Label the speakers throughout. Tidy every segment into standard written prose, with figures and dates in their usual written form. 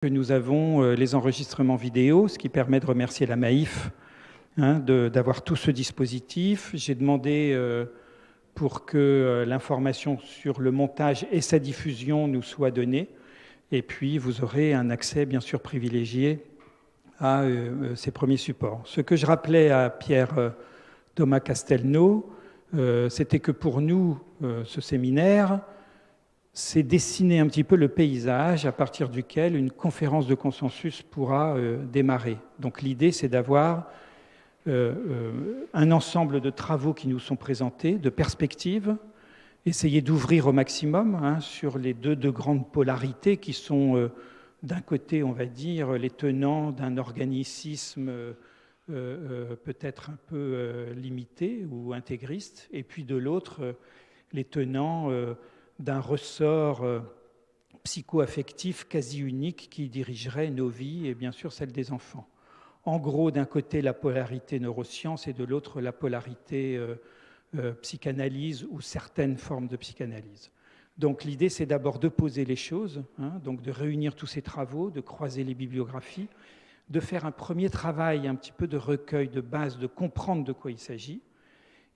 Speaker 1: que nous avons les enregistrements vidéo, ce qui permet de remercier la Maïf d'avoir tout ce dispositif. J'ai demandé pour que l'information sur le montage et sa diffusion nous soit donnée. Et puis, vous aurez un accès, bien sûr, privilégié à ces premiers supports. Ce que je rappelais à Pierre Thomas Castelnau, c'était que pour nous, ce séminaire, c'est dessiner un petit peu le paysage à partir duquel une conférence de consensus pourra démarrer. Donc l'idée, c'est d'avoir un ensemble de travaux qui nous sont présentés, de perspectives, essayer d'ouvrir au maximum sur les deux grandes polarités qui sont d'un côté, on va dire, les tenants d'un organicisme peut-être un peu limité ou intégriste, et puis de l'autre, les tenants d'un ressort psycho-affectif quasi unique qui dirigerait nos vies et bien sûr celle des enfants. En gros, d'un côté, la polarité neurosciences et de l'autre, la polarité psychanalyse ou certaines formes de psychanalyse. Donc l'idée, c'est d'abord de poser les choses, donc de réunir tous ces travaux, de croiser les bibliographies, de faire un premier travail un petit peu de recueil de base, de comprendre de quoi il s'agit.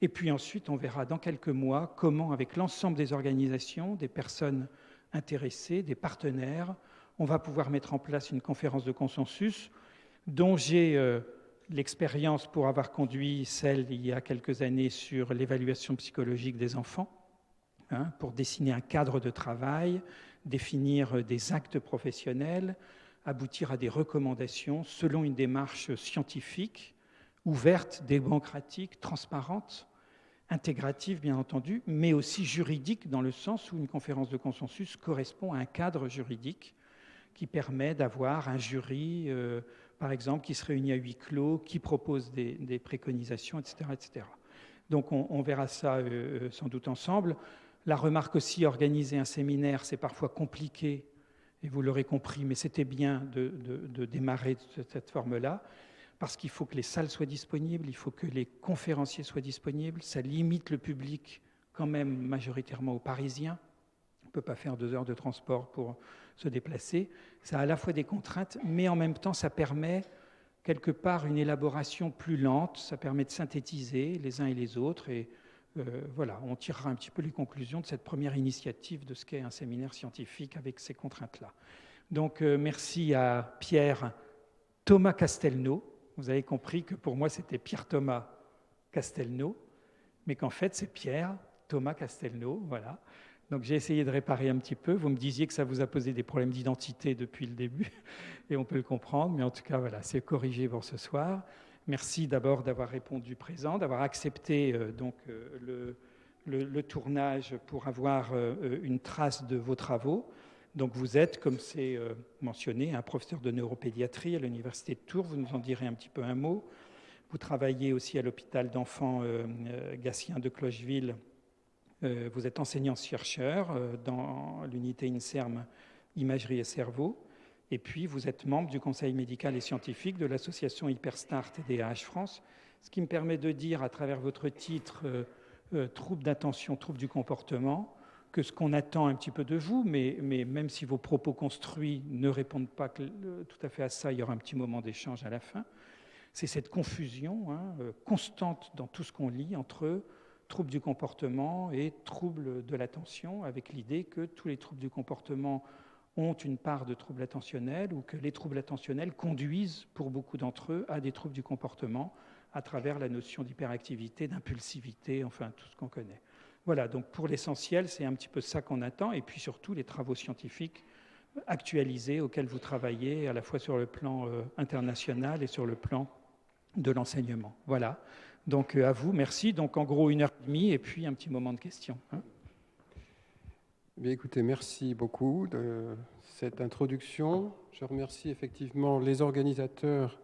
Speaker 1: Et puis ensuite, on verra dans quelques mois comment, avec l'ensemble des organisations, des personnes intéressées, des partenaires, on va pouvoir mettre en place une conférence de consensus dont j'ai l'expérience pour avoir conduit celle il y a quelques années sur l'évaluation psychologique des enfants, pour dessiner un cadre de travail, définir des actes professionnels, aboutir à des recommandations selon une démarche scientifique, ouverte, démocratique, transparente, intégrative bien entendu, mais aussi juridique dans le sens où une conférence de consensus correspond à un cadre juridique qui permet d'avoir un jury, par exemple, qui se réunit à huis clos, qui propose des préconisations, etc., etc. Donc on verra ça sans doute ensemble. La remarque aussi, organiser un séminaire, c'est parfois compliqué, et vous l'aurez compris, mais c'était bien de démarrer de cette forme-là, parce qu'il faut que les salles soient disponibles, il faut que les conférenciers soient disponibles, ça limite le public quand même majoritairement aux Parisiens. On ne peut pas faire 2 heures de transport pour se déplacer. Ça a à la fois des contraintes, mais en même temps, ça permet quelque part une élaboration plus lente, ça permet de synthétiser les uns et les autres, et voilà, on tirera un petit peu les conclusions de cette première initiative de ce qu'est un séminaire scientifique avec ces contraintes-là. Donc, merci à Pierre Thomas Castelnau. Vous avez compris que pour moi, c'était Pierre Thomas Castelnau, mais qu'en fait, c'est Pierre Thomas Castelnau, voilà. Donc j'ai essayé de réparer un petit peu. Vous me disiez que ça vous a posé des problèmes d'identité depuis le début, et on peut le comprendre, mais en tout cas, voilà, c'est corrigé pour ce soir. Merci d'abord d'avoir répondu présent, d'avoir accepté le tournage pour avoir une trace de vos travaux. Donc vous êtes, comme c'est mentionné, un professeur de neuropédiatrie à l'Université de Tours. Vous nous en direz un petit peu un mot. Vous travaillez aussi à l'hôpital d'enfants Gatien de Clocheville. Vous êtes enseignant-chercheur dans l'unité INSERM Imagerie et Cerveau. Et puis, vous êtes membre du conseil médical et scientifique de l'association Hyperstar TDAH France, ce qui me permet de dire, à travers votre titre troubles d'attention, troubles du comportement, que ce qu'on attend un petit peu de vous, mais même si vos propos construits ne répondent pas tout à fait à ça, il y aura un petit moment d'échange à la fin, c'est cette confusion constante dans tout ce qu'on lit entre troubles du comportement et troubles de l'attention, avec l'idée que tous les troubles du comportement ont une part de troubles attentionnels ou que les troubles attentionnels conduisent, pour beaucoup d'entre eux, à des troubles du comportement à travers la notion d'hyperactivité, d'impulsivité, enfin tout ce qu'on connaît. Voilà, donc pour l'essentiel, c'est un petit peu ça qu'on attend, et puis surtout les travaux scientifiques actualisés auxquels vous travaillez, à la fois sur le plan international et sur le plan de l'enseignement. Voilà, donc à vous, merci. Donc en gros 1h30 et puis un petit moment de questions.
Speaker 2: Bien, écoutez, merci beaucoup de cette introduction. Je remercie effectivement les organisateurs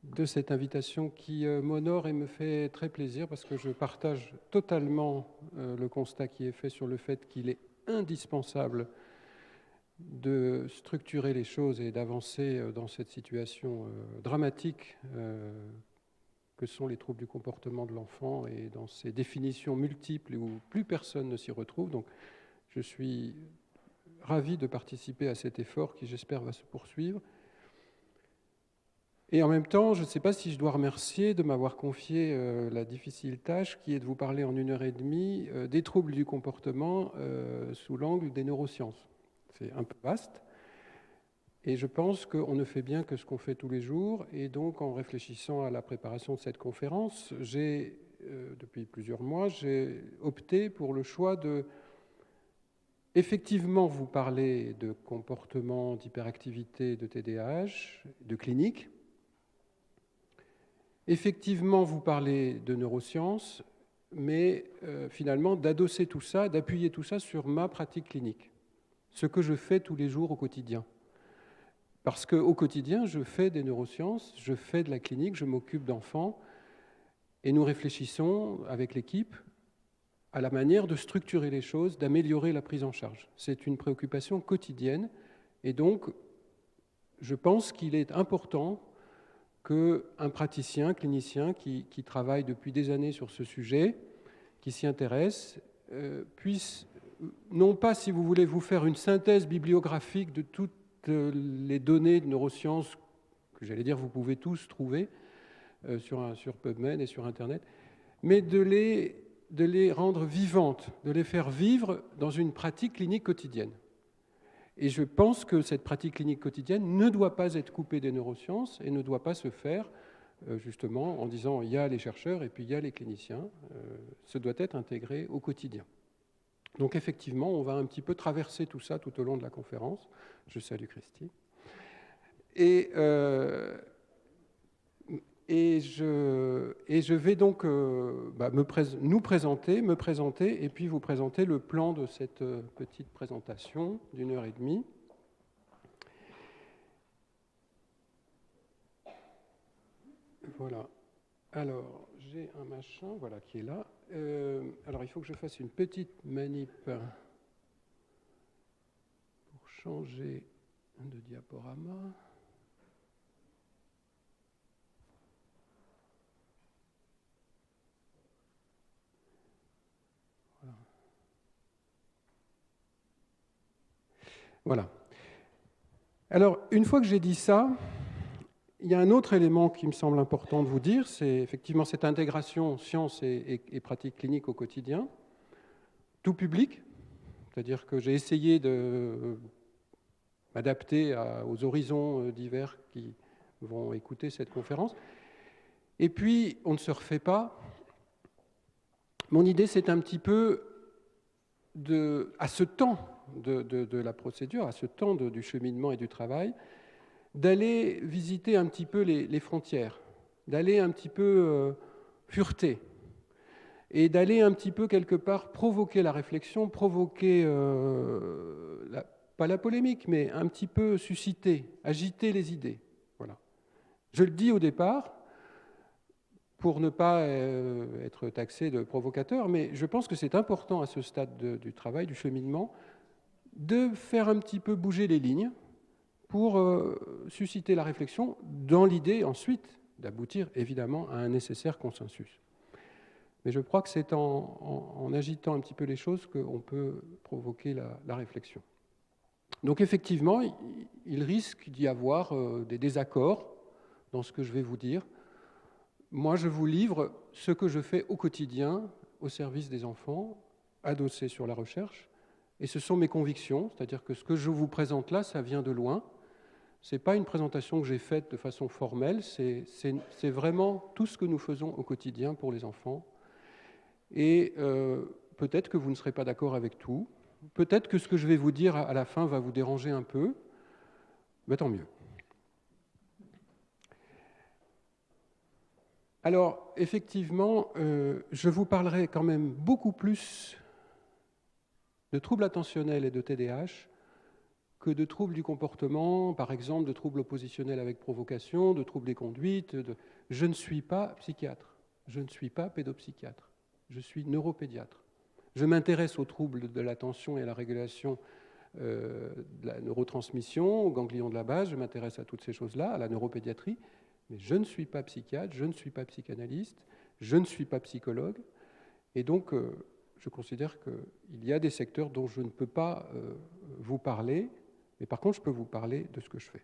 Speaker 2: de cette invitation qui m'honore et me fait très plaisir parce que je partage totalement le constat qui est fait sur le fait qu'il est indispensable de structurer les choses et d'avancer dans cette situation dramatique que sont les troubles du comportement de l'enfant et dans ces définitions multiples où plus personne ne s'y retrouve. Donc, je suis ravi de participer à cet effort qui, j'espère, va se poursuivre. Et en même temps, je ne sais pas si je dois remercier de m'avoir confié la difficile tâche qui est de vous parler en 1h30 des troubles du comportement sous l'angle des neurosciences. C'est un peu vaste. Et je pense qu'on ne fait bien que ce qu'on fait tous les jours. Et donc, en réfléchissant à la préparation de cette conférence, depuis plusieurs mois, j'ai opté pour le choix de effectivement vous parler de comportement, d'hyperactivité, de TDAH, de clinique. Effectivement vous parler de neurosciences, mais finalement d'adosser tout ça, d'appuyer tout ça sur ma pratique clinique, ce que je fais tous les jours au quotidien. Parce qu'au quotidien, je fais des neurosciences, je fais de la clinique, je m'occupe d'enfants, et nous réfléchissons avec l'équipe à la manière de structurer les choses, d'améliorer la prise en charge. C'est une préoccupation quotidienne, et donc je pense qu'il est important qu'un praticien, clinicien qui travaille depuis des années sur ce sujet, qui s'y intéresse, puisse, non pas, si vous voulez, vous faire une synthèse bibliographique de toutes les données de neurosciences que, j'allais dire, vous pouvez tous trouver sur PubMed et sur Internet, mais de les rendre vivantes, de les faire vivre dans une pratique clinique quotidienne. Et je pense que cette pratique clinique quotidienne ne doit pas être coupée des neurosciences et ne doit pas se faire justement en disant il y a les chercheurs et puis il y a les cliniciens. Ce doit être intégré au quotidien. Donc effectivement, on va un petit peu traverser tout ça tout au long de la conférence. Je salue Christy. Et je vais donc me présenter et puis vous présenter le plan de cette petite présentation d'1h30. Voilà. Alors, j'ai un machin voilà, qui est là. Alors, il faut que je fasse une petite manip pour changer de diaporama. Voilà. Alors, une fois que j'ai dit ça, il y a un autre élément qui me semble important de vous dire, c'est effectivement cette intégration sciences et pratiques cliniques au quotidien, tout public, c'est-à-dire que j'ai essayé de m'adapter aux horizons divers qui vont écouter cette conférence. Et puis, on ne se refait pas. Mon idée, c'est un petit peu, à ce temps de la procédure, à ce temps du cheminement et du travail, d'aller visiter un petit peu les frontières, d'aller un petit peu fureter, et d'aller un petit peu quelque part provoquer la réflexion, provoquer, pas la polémique, mais un petit peu susciter, agiter les idées. Voilà. Je le dis au départ, pour ne pas être taxé de provocateur, mais je pense que c'est important à ce stade du travail, du cheminement, de faire un petit peu bouger les lignes pour susciter la réflexion, dans l'idée ensuite d'aboutir évidemment à un nécessaire consensus. Mais je crois que c'est en agitant un petit peu les choses qu'on peut provoquer la réflexion. Donc effectivement, il risque d'y avoir des désaccords dans ce que je vais vous dire. Moi, je vous livre ce que je fais au quotidien au service des enfants, adossé sur la recherche, et ce sont mes convictions, c'est-à-dire que ce que je vous présente là, ça vient de loin. Ce n'est pas une présentation que j'ai faite de façon formelle, c'est vraiment tout ce que nous faisons au quotidien pour les enfants. Et peut-être que vous ne serez pas d'accord avec tout, peut-être que ce que je vais vous dire à la fin va vous déranger un peu, mais tant mieux. Alors, effectivement, je vous parlerai quand même beaucoup plus de troubles attentionnels et de TDAH que de troubles du comportement, par exemple de troubles oppositionnels avec provocation, de troubles des conduites. Je ne suis pas psychiatre, je ne suis pas pédopsychiatre, je suis neuropédiatre. Je m'intéresse aux troubles de l'attention et à la régulation de la neurotransmission, aux ganglions de la base, je m'intéresse à toutes ces choses-là, à la neuropédiatrie, mais je ne suis pas psychiatre, je ne suis pas psychanalyste, je ne suis pas psychologue, et donc je considère qu'il y a des secteurs dont je ne peux pas vous parler, mais par contre, je peux vous parler de ce que je fais.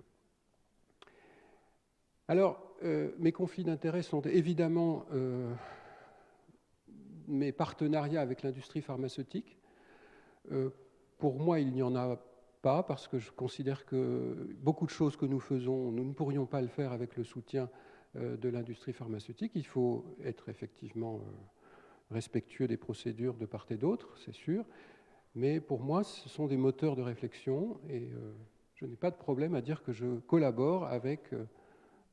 Speaker 2: Alors, mes conflits d'intérêts sont évidemment mes partenariats avec l'industrie pharmaceutique. Pour moi, il n'y en a pas, parce que je considère que beaucoup de choses que nous faisons, nous ne pourrions pas le faire avec le soutien de l'industrie pharmaceutique. Il faut être effectivement respectueux des procédures de part et d'autre, c'est sûr, mais pour moi, ce sont des moteurs de réflexion et je n'ai pas de problème à dire que je collabore avec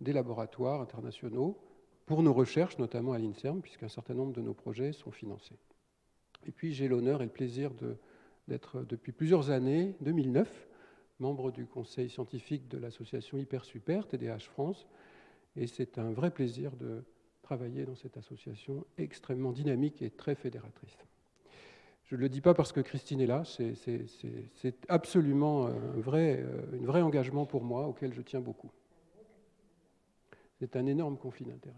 Speaker 2: des laboratoires internationaux pour nos recherches, notamment à l'INSERM, puisqu'un certain nombre de nos projets sont financés. Et puis j'ai l'honneur et le plaisir d'être depuis plusieurs années, 2009, membre du conseil scientifique de l'association Hyper-Super, TDAH France, et c'est un vrai plaisir de travailler dans cette association extrêmement dynamique et très fédératrice. Je ne le dis pas parce que Christine est là, c'est absolument un vrai engagement pour moi, auquel je tiens beaucoup. C'est un énorme conflit d'intérêts.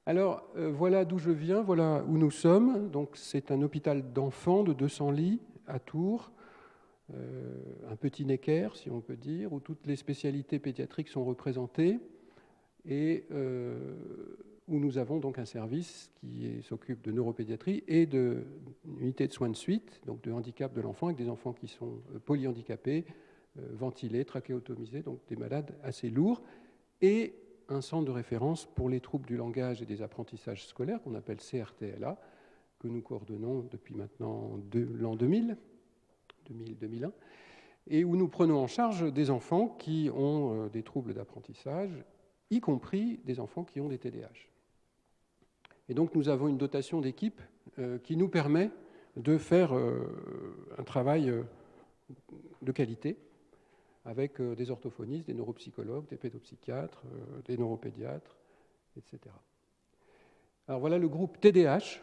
Speaker 2: Alors, voilà d'où je viens, voilà où nous sommes. Donc, c'est un hôpital d'enfants de 200 lits à Tours, un petit Necker, si on peut dire, où toutes les spécialités pédiatriques sont représentées et où nous avons donc un service qui s'occupe de neuropédiatrie et d'une unité de soins de suite, donc de handicap de l'enfant, avec des enfants qui sont polyhandicapés, ventilés, trachéotomisés, donc des malades assez lourds, et un centre de référence pour les troubles du langage et des apprentissages scolaires, qu'on appelle CRTLA, que nous coordonnons depuis maintenant l'an 2000, 2001, et où nous prenons en charge des enfants qui ont des troubles d'apprentissage, y compris des enfants qui ont des TDAH. Et donc nous avons une dotation d'équipe qui nous permet de faire un travail de qualité avec des orthophonistes, des neuropsychologues, des pédopsychiatres, des neuropédiatres, etc. Alors voilà le groupe TDAH,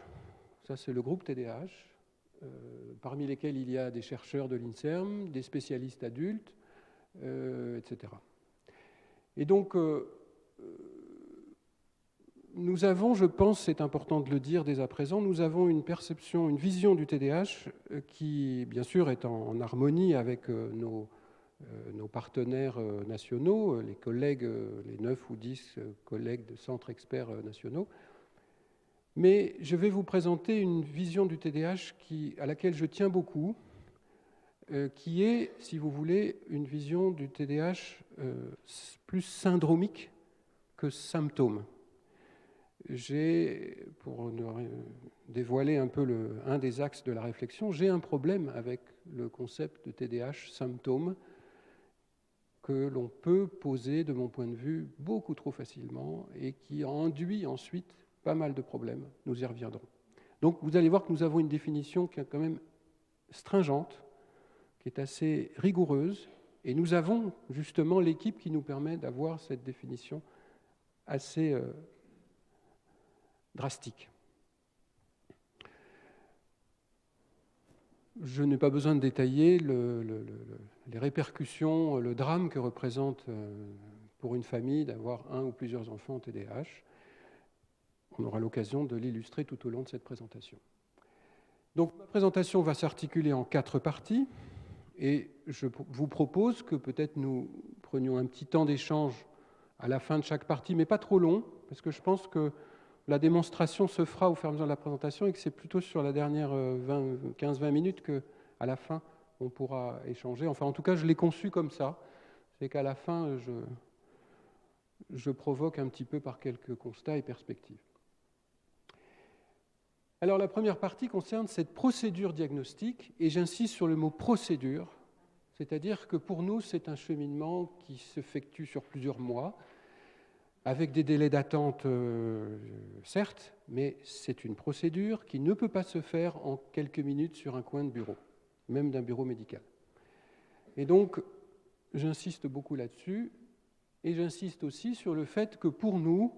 Speaker 2: ça c'est le groupe TDAH, parmi lesquels il y a des chercheurs de l'INSERM, des spécialistes adultes, etc. Et donc, nous avons, je pense, c'est important de le dire dès à présent, nous avons une perception, une vision du TDAH qui, bien sûr, est en harmonie avec nos partenaires nationaux, les collègues, les 9 ou 10 collègues de centres experts nationaux. Mais je vais vous présenter une vision du TDAH à laquelle je tiens beaucoup, qui est, si vous voulez, une vision du TDAH plus syndromique que symptôme. Pour dévoiler un peu un des axes de la réflexion, j'ai un problème avec le concept de TDAH symptôme que l'on peut poser, de mon point de vue, beaucoup trop facilement et qui induit ensuite pas mal de problèmes. Nous y reviendrons. Donc vous allez voir que nous avons une définition qui est quand même stringente, qui est assez rigoureuse, et nous avons justement l'équipe qui nous permet d'avoir cette définition assez drastique. Je n'ai pas besoin de détailler les répercussions, le drame que représente pour une famille d'avoir un ou plusieurs enfants en TDAH. On aura l'occasion de l'illustrer tout au long de cette présentation. Donc, ma présentation va s'articuler en 4 parties et je vous propose que peut-être nous prenions un petit temps d'échange à la fin de chaque partie, mais pas trop long, parce que je pense que la démonstration se fera au fur et à mesure de la présentation et que c'est plutôt sur la dernière 15-20 minutes qu'à la fin, on pourra échanger. Enfin, en tout cas, je l'ai conçu comme ça. C'est qu'à la fin, je provoque un petit peu par quelques constats et perspectives. Alors, la première partie concerne cette procédure diagnostique, et j'insiste sur le mot procédure, c'est-à-dire que pour nous, c'est un cheminement qui s'effectue sur plusieurs mois, avec des délais d'attente, certes, mais c'est une procédure qui ne peut pas se faire en quelques minutes sur un coin de bureau, même d'un bureau médical. Et donc, j'insiste beaucoup là-dessus, et j'insiste aussi sur le fait que pour nous,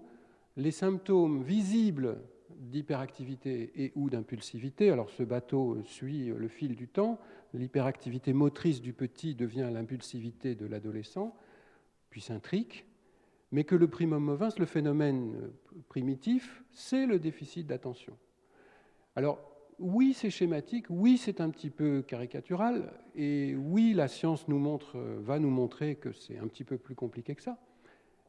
Speaker 2: les symptômes visibles d'hyperactivité et ou d'impulsivité, alors ce bateau suit le fil du temps, l'hyperactivité motrice du petit devient l'impulsivité de l'adolescent, puis s'intrique, mais que le primum movens, le phénomène primitif, c'est le déficit d'attention. Alors, oui, c'est schématique, oui, c'est un petit peu caricatural, et oui, la science va nous montrer que c'est un petit peu plus compliqué que ça,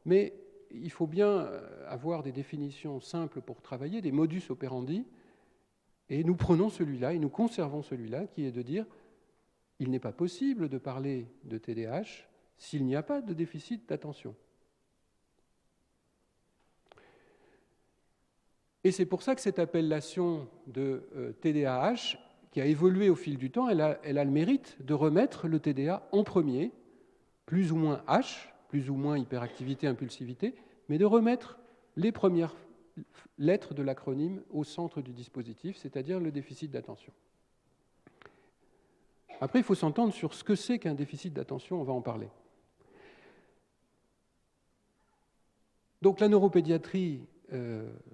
Speaker 2: mais il faut bien avoir des définitions simples pour travailler, des modus operandi, et nous prenons celui-là et nous conservons celui-là, qui est de dire il n'est pas possible de parler de TDAH s'il n'y a pas de déficit d'attention. Et c'est pour ça que cette appellation de TDAH, qui a évolué au fil du temps, elle a le mérite de remettre le TDA en premier, plus ou moins H, plus ou moins hyperactivité, impulsivité, mais de remettre les premières lettres de l'acronyme au centre du dispositif, c'est-à-dire le déficit d'attention. Après, il faut s'entendre sur ce que c'est qu'un déficit d'attention, on va en parler. Donc la neuropédiatrie,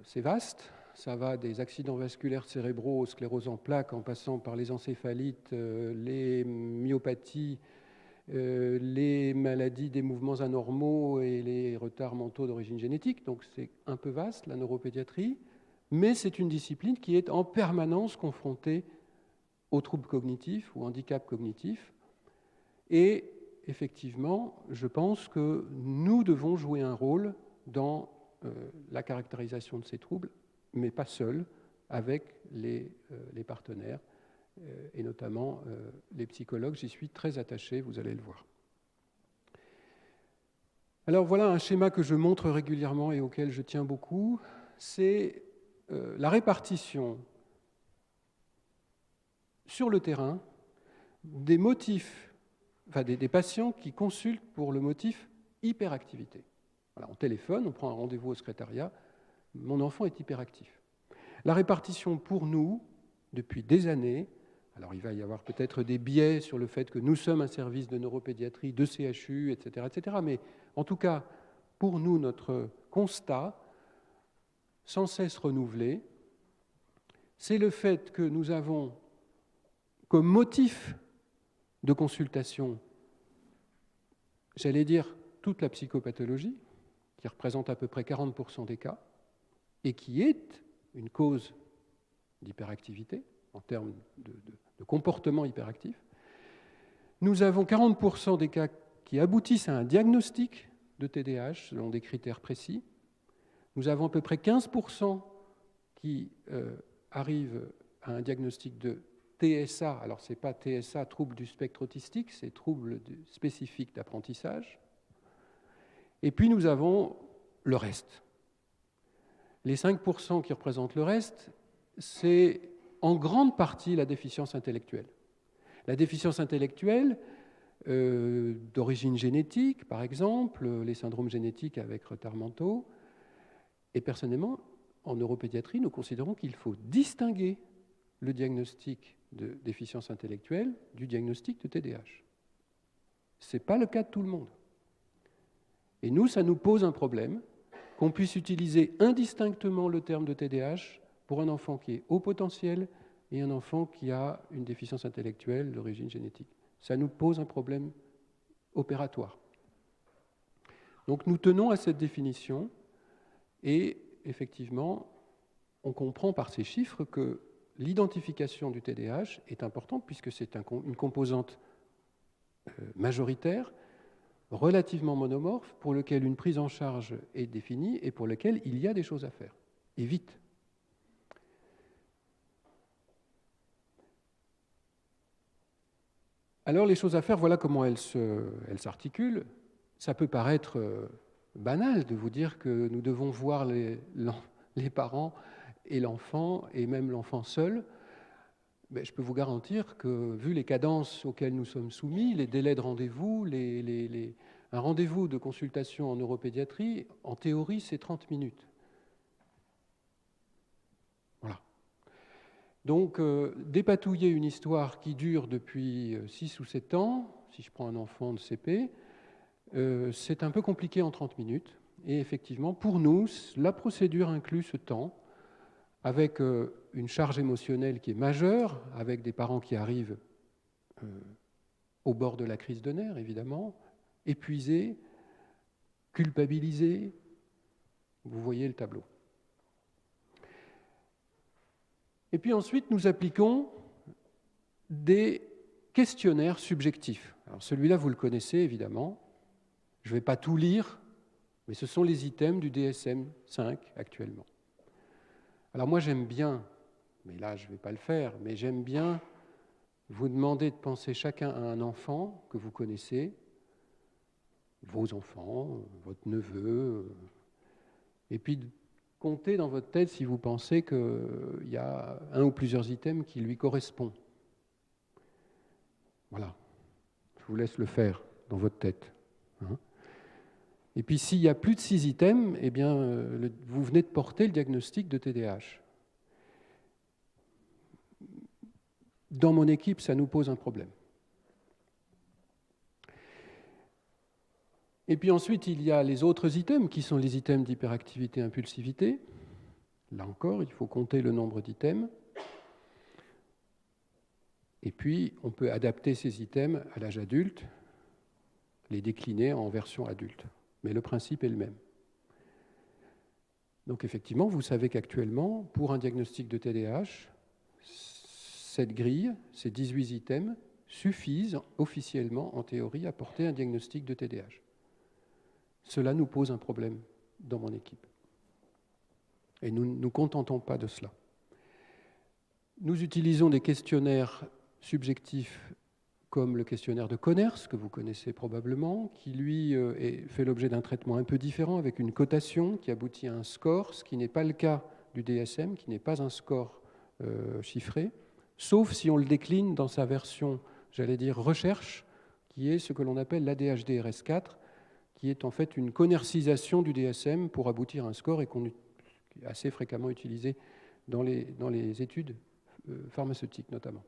Speaker 2: c'est vaste, ça va des accidents vasculaires cérébraux, sclérose en plaques, en passant par les encéphalites, les myopathies, les maladies des mouvements anormaux et les retards mentaux d'origine génétique. Donc c'est un peu vaste, la neuropédiatrie, mais c'est une discipline qui est en permanence confrontée aux troubles cognitifs ou handicaps cognitifs. Et effectivement, je pense que nous devons jouer un rôle dans la caractérisation de ces troubles, mais pas seuls, avec les partenaires, et notamment les psychologues. J'y suis très attaché, vous allez le voir. Alors voilà un schéma que je montre régulièrement et auquel je tiens beaucoup. C'est la répartition sur le terrain des motifs, enfin des patients qui consultent pour le motif hyperactivité. Voilà, on téléphone, on prend un rendez-vous au secrétariat, mon enfant est hyperactif. La répartition pour nous, depuis des années, alors il va y avoir peut-être des biais sur le fait que nous sommes un service de neuropédiatrie, de CHU, etc., mais en tout cas, pour nous, notre constat, sans cesse renouvelé, c'est le fait que nous avons comme motif de consultation, j'allais dire, toute la psychopathologie, qui représente à peu près 40% des cas, et qui est une cause d'hyperactivité, en termes de comportement hyperactif. Nous avons 40% des cas qui aboutissent à un diagnostic de TDAH selon des critères précis. Nous avons à peu près 15% qui arrivent à un diagnostic de TSA. Alors, ce n'est pas TSA, trouble du spectre autistique, c'est trouble spécifique d'apprentissage. Et puis, nous avons le reste. Les 5% qui représentent le reste, c'est en grande partie la déficience intellectuelle. La déficience intellectuelle d'origine génétique, par exemple, les syndromes génétiques avec retards mentaux. Et personnellement, en neuropédiatrie, nous considérons qu'il faut distinguer le diagnostic de déficience intellectuelle du diagnostic de TDAH. Ce n'est pas le cas de tout le monde. Et nous, ça nous pose un problème qu'on puisse utiliser indistinctement le terme de TDAH pour un enfant qui est haut potentiel et un enfant qui a une déficience intellectuelle d'origine génétique. Ça nous pose un problème opératoire. Donc nous tenons à cette définition et effectivement, on comprend par ces chiffres que l'identification du TDAH est importante puisque c'est une composante majoritaire, relativement monomorphe, pour lequel une prise en charge est définie et pour lequel il y a des choses à faire, et vite. Alors les choses à faire, voilà comment elles s'articulent. Ça peut paraître banal de vous dire que nous devons voir les parents et l'enfant, et même l'enfant seul. Mais je peux vous garantir que, vu les cadences auxquelles nous sommes soumis, les délais de rendez-vous, un rendez-vous de consultation en neuropédiatrie, en théorie, c'est 30 minutes. Voilà. Donc, dépatouiller une histoire qui dure depuis 6 ou 7 ans, si je prends un enfant de CP, c'est un peu compliqué en 30 minutes. Et effectivement, pour nous, la procédure inclut ce temps, avec une charge émotionnelle qui est majeure, avec des parents qui arrivent au bord de la crise de nerfs, évidemment, épuisés, culpabilisés. Vous voyez le tableau. Et puis ensuite, nous appliquons des questionnaires subjectifs. Alors celui-là, vous le connaissez évidemment. Je ne vais pas tout lire, mais ce sont les items du DSM-5 actuellement. Alors moi, j'aime bien, mais là, je ne vais pas le faire, mais j'aime bien vous demander de penser chacun à un enfant que vous connaissez, vos enfants, votre neveu, et puis de compter dans votre tête si vous pensez qu'il y a un ou plusieurs items qui lui correspondent. Voilà, je vous laisse le faire dans votre tête. Et puis s'il y a plus de 6 items, eh bien, vous venez de porter le diagnostic de TDAH. Dans mon équipe, ça nous pose un problème. Et puis ensuite, il y a les autres items qui sont les items d'hyperactivité-impulsivité. Là encore, il faut compter le nombre d'items. Et puis, on peut adapter ces items à l'âge adulte, les décliner en version adulte. Mais le principe est le même. Donc effectivement, vous savez qu'actuellement, pour un diagnostic de TDAH, cette grille, ces 18 items, suffisent officiellement, en théorie, à porter un diagnostic de TDAH. Cela nous pose un problème dans mon équipe. Et nous ne nous contentons pas de cela. Nous utilisons des questionnaires subjectifs comme le questionnaire de Conners, que vous connaissez probablement, qui lui fait l'objet d'un traitement un peu différent, avec une cotation qui aboutit à un score, ce qui n'est pas le cas du DSM, qui n'est pas un score chiffré, sauf si on le décline dans sa version, j'allais dire, recherche, qui est ce que l'on appelle l'ADHD-RS4, qui est en fait une connersisation du DSM pour aboutir à un score et qu'on est assez fréquemment utilisé dans les études pharmaceutiques notamment.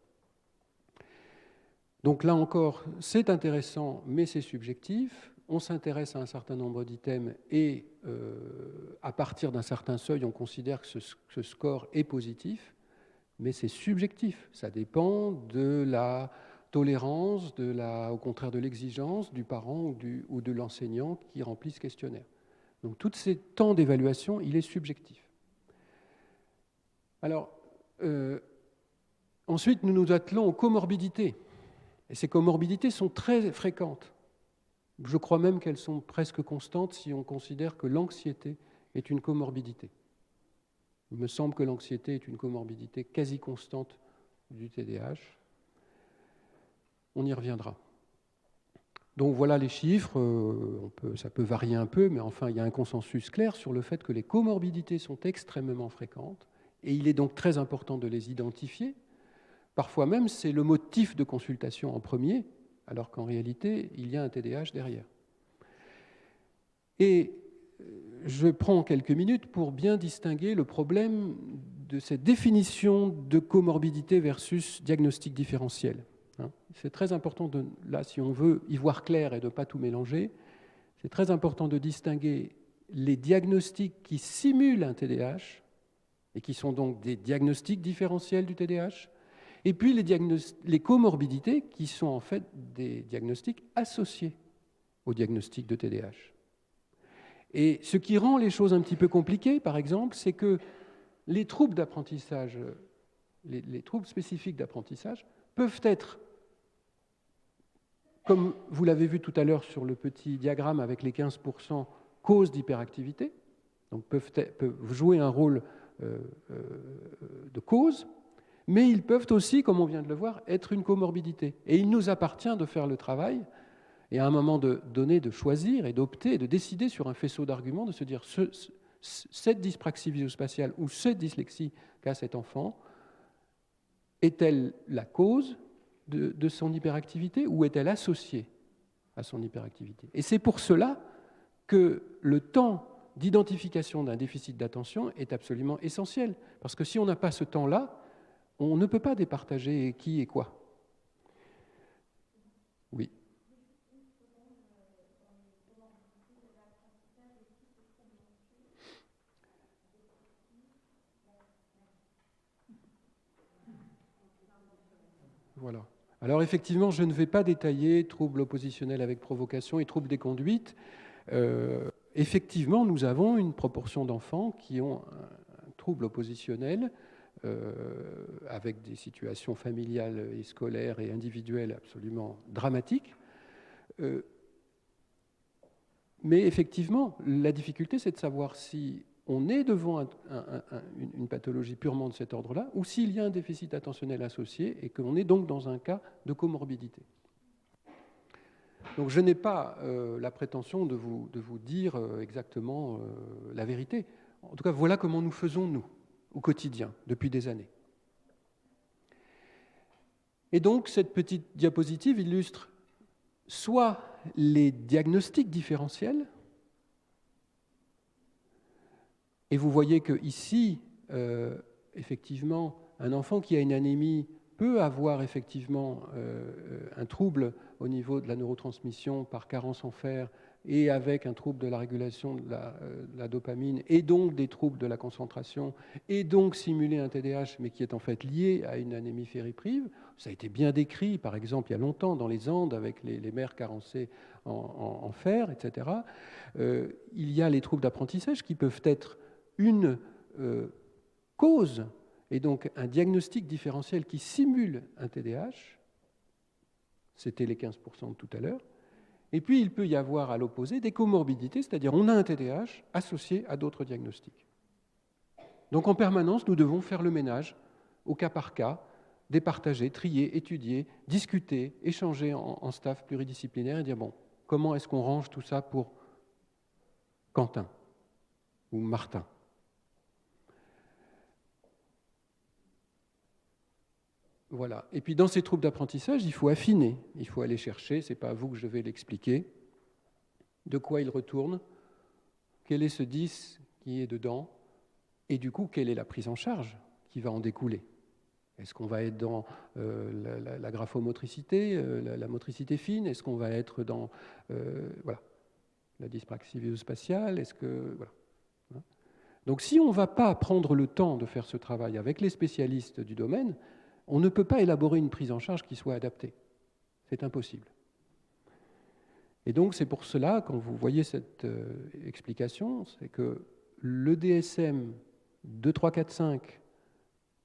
Speaker 2: Donc là encore, c'est intéressant, mais c'est subjectif. On s'intéresse à un certain nombre d'items et à partir d'un certain seuil, on considère que ce score est positif, mais c'est subjectif. Ça dépend de la tolérance, au contraire de l'exigence du parent ou de l'enseignant qui remplit ce questionnaire. Donc tous ces temps d'évaluation, il est subjectif. Alors, ensuite, nous nous attelons aux comorbidités. Et ces comorbidités sont très fréquentes. Je crois même qu'elles sont presque constantes si on considère que l'anxiété est une comorbidité. Il me semble que l'anxiété est une comorbidité quasi constante du TDAH. On y reviendra. Donc voilà les chiffres, ça peut varier un peu, mais enfin il y a un consensus clair sur le fait que les comorbidités sont extrêmement fréquentes et il est donc très important de les identifier. Parfois même, c'est le motif de consultation en premier, alors qu'en réalité, il y a un TDAH derrière. Et je prends quelques minutes pour bien distinguer le problème de cette définition de comorbidité versus diagnostic différentiel. C'est très important, là, si on veut y voir clair et de ne pas tout mélanger, c'est très important de distinguer les diagnostics qui simulent un TDAH, et qui sont donc des diagnostics différentiels du TDAH, et puis les comorbidités qui sont en fait des diagnostics associés au diagnostic de TDAH. Et ce qui rend les choses un petit peu compliquées, par exemple, c'est que les troubles d'apprentissage, les troubles spécifiques d'apprentissage peuvent être, comme vous l'avez vu tout à l'heure sur le petit diagramme avec les 15% causes d'hyperactivité, donc peuvent jouer un rôle de cause, mais ils peuvent aussi, comme on vient de le voir, être une comorbidité. Et il nous appartient de faire le travail et à un moment donné de choisir et d'opter et de décider sur un faisceau d'arguments, de se dire cette dyspraxie visuospatiale ou cette dyslexie qu'a cet enfant, est-elle la cause de son hyperactivité ou est-elle associée à son hyperactivité? Et c'est pour cela que le temps d'identification d'un déficit d'attention est absolument essentiel. Parce que si on n'a pas ce temps-là, on ne peut pas départager qui et quoi. Oui. Voilà. Alors effectivement, je ne vais pas détailler troubles oppositionnels avec provocation et troubles des conduites. Effectivement, nous avons une proportion d'enfants qui ont un trouble oppositionnel avec des situations familiales et scolaires et individuelles absolument dramatiques. Mais effectivement, la difficulté, c'est de savoir si on est devant une pathologie purement de cet ordre-là, ou s'il y a un déficit attentionnel associé et qu'on est donc dans un cas de comorbidité. Donc je n'ai pas la prétention de vous dire exactement la vérité. En tout cas, voilà comment nous faisons, nous, au quotidien, depuis des années. Et donc, cette petite diapositive illustre soit les diagnostics différentiels, et vous voyez qu'ici, effectivement, un enfant qui a une anémie peut avoir effectivement un trouble au niveau de la neurotransmission par carence en fer et avec un trouble de la régulation de la dopamine et donc des troubles de la concentration et donc simuler un TDAH mais qui est en fait lié à une anémie fériprive. Ça a été bien décrit, par exemple, il y a longtemps dans les Andes avec les mères carencées en fer, etc. Il y a les troubles d'apprentissage qui peuvent être une cause et donc un diagnostic différentiel qui simule un TDAH, c'était les 15% de tout à l'heure, et puis il peut y avoir à l'opposé des comorbidités, c'est-à-dire on a un TDAH associé à d'autres diagnostics. Donc en permanence, nous devons faire le ménage au cas par cas, départager, trier, étudier, discuter, échanger en staff pluridisciplinaire et dire bon, comment est-ce qu'on range tout ça pour Quentin ou Martin ? Voilà. Et puis dans ces troubles d'apprentissage, il faut affiner, il faut aller chercher, ce n'est pas à vous que je vais l'expliquer, de quoi il retourne, quel est ce 10 qui est dedans, et du coup, quelle est la prise en charge qui va en découler. Est-ce qu'on va être dans la graphomotricité, la motricité fine? Est-ce qu'on va être dans la dyspraxie visuospatiale? Voilà. Donc si on ne va pas prendre le temps de faire ce travail avec les spécialistes du domaine, on ne peut pas élaborer une prise en charge qui soit adaptée. C'est impossible. Et donc, c'est pour cela, quand vous voyez cette explication, c'est que le DSM 2, 3, 4, 5,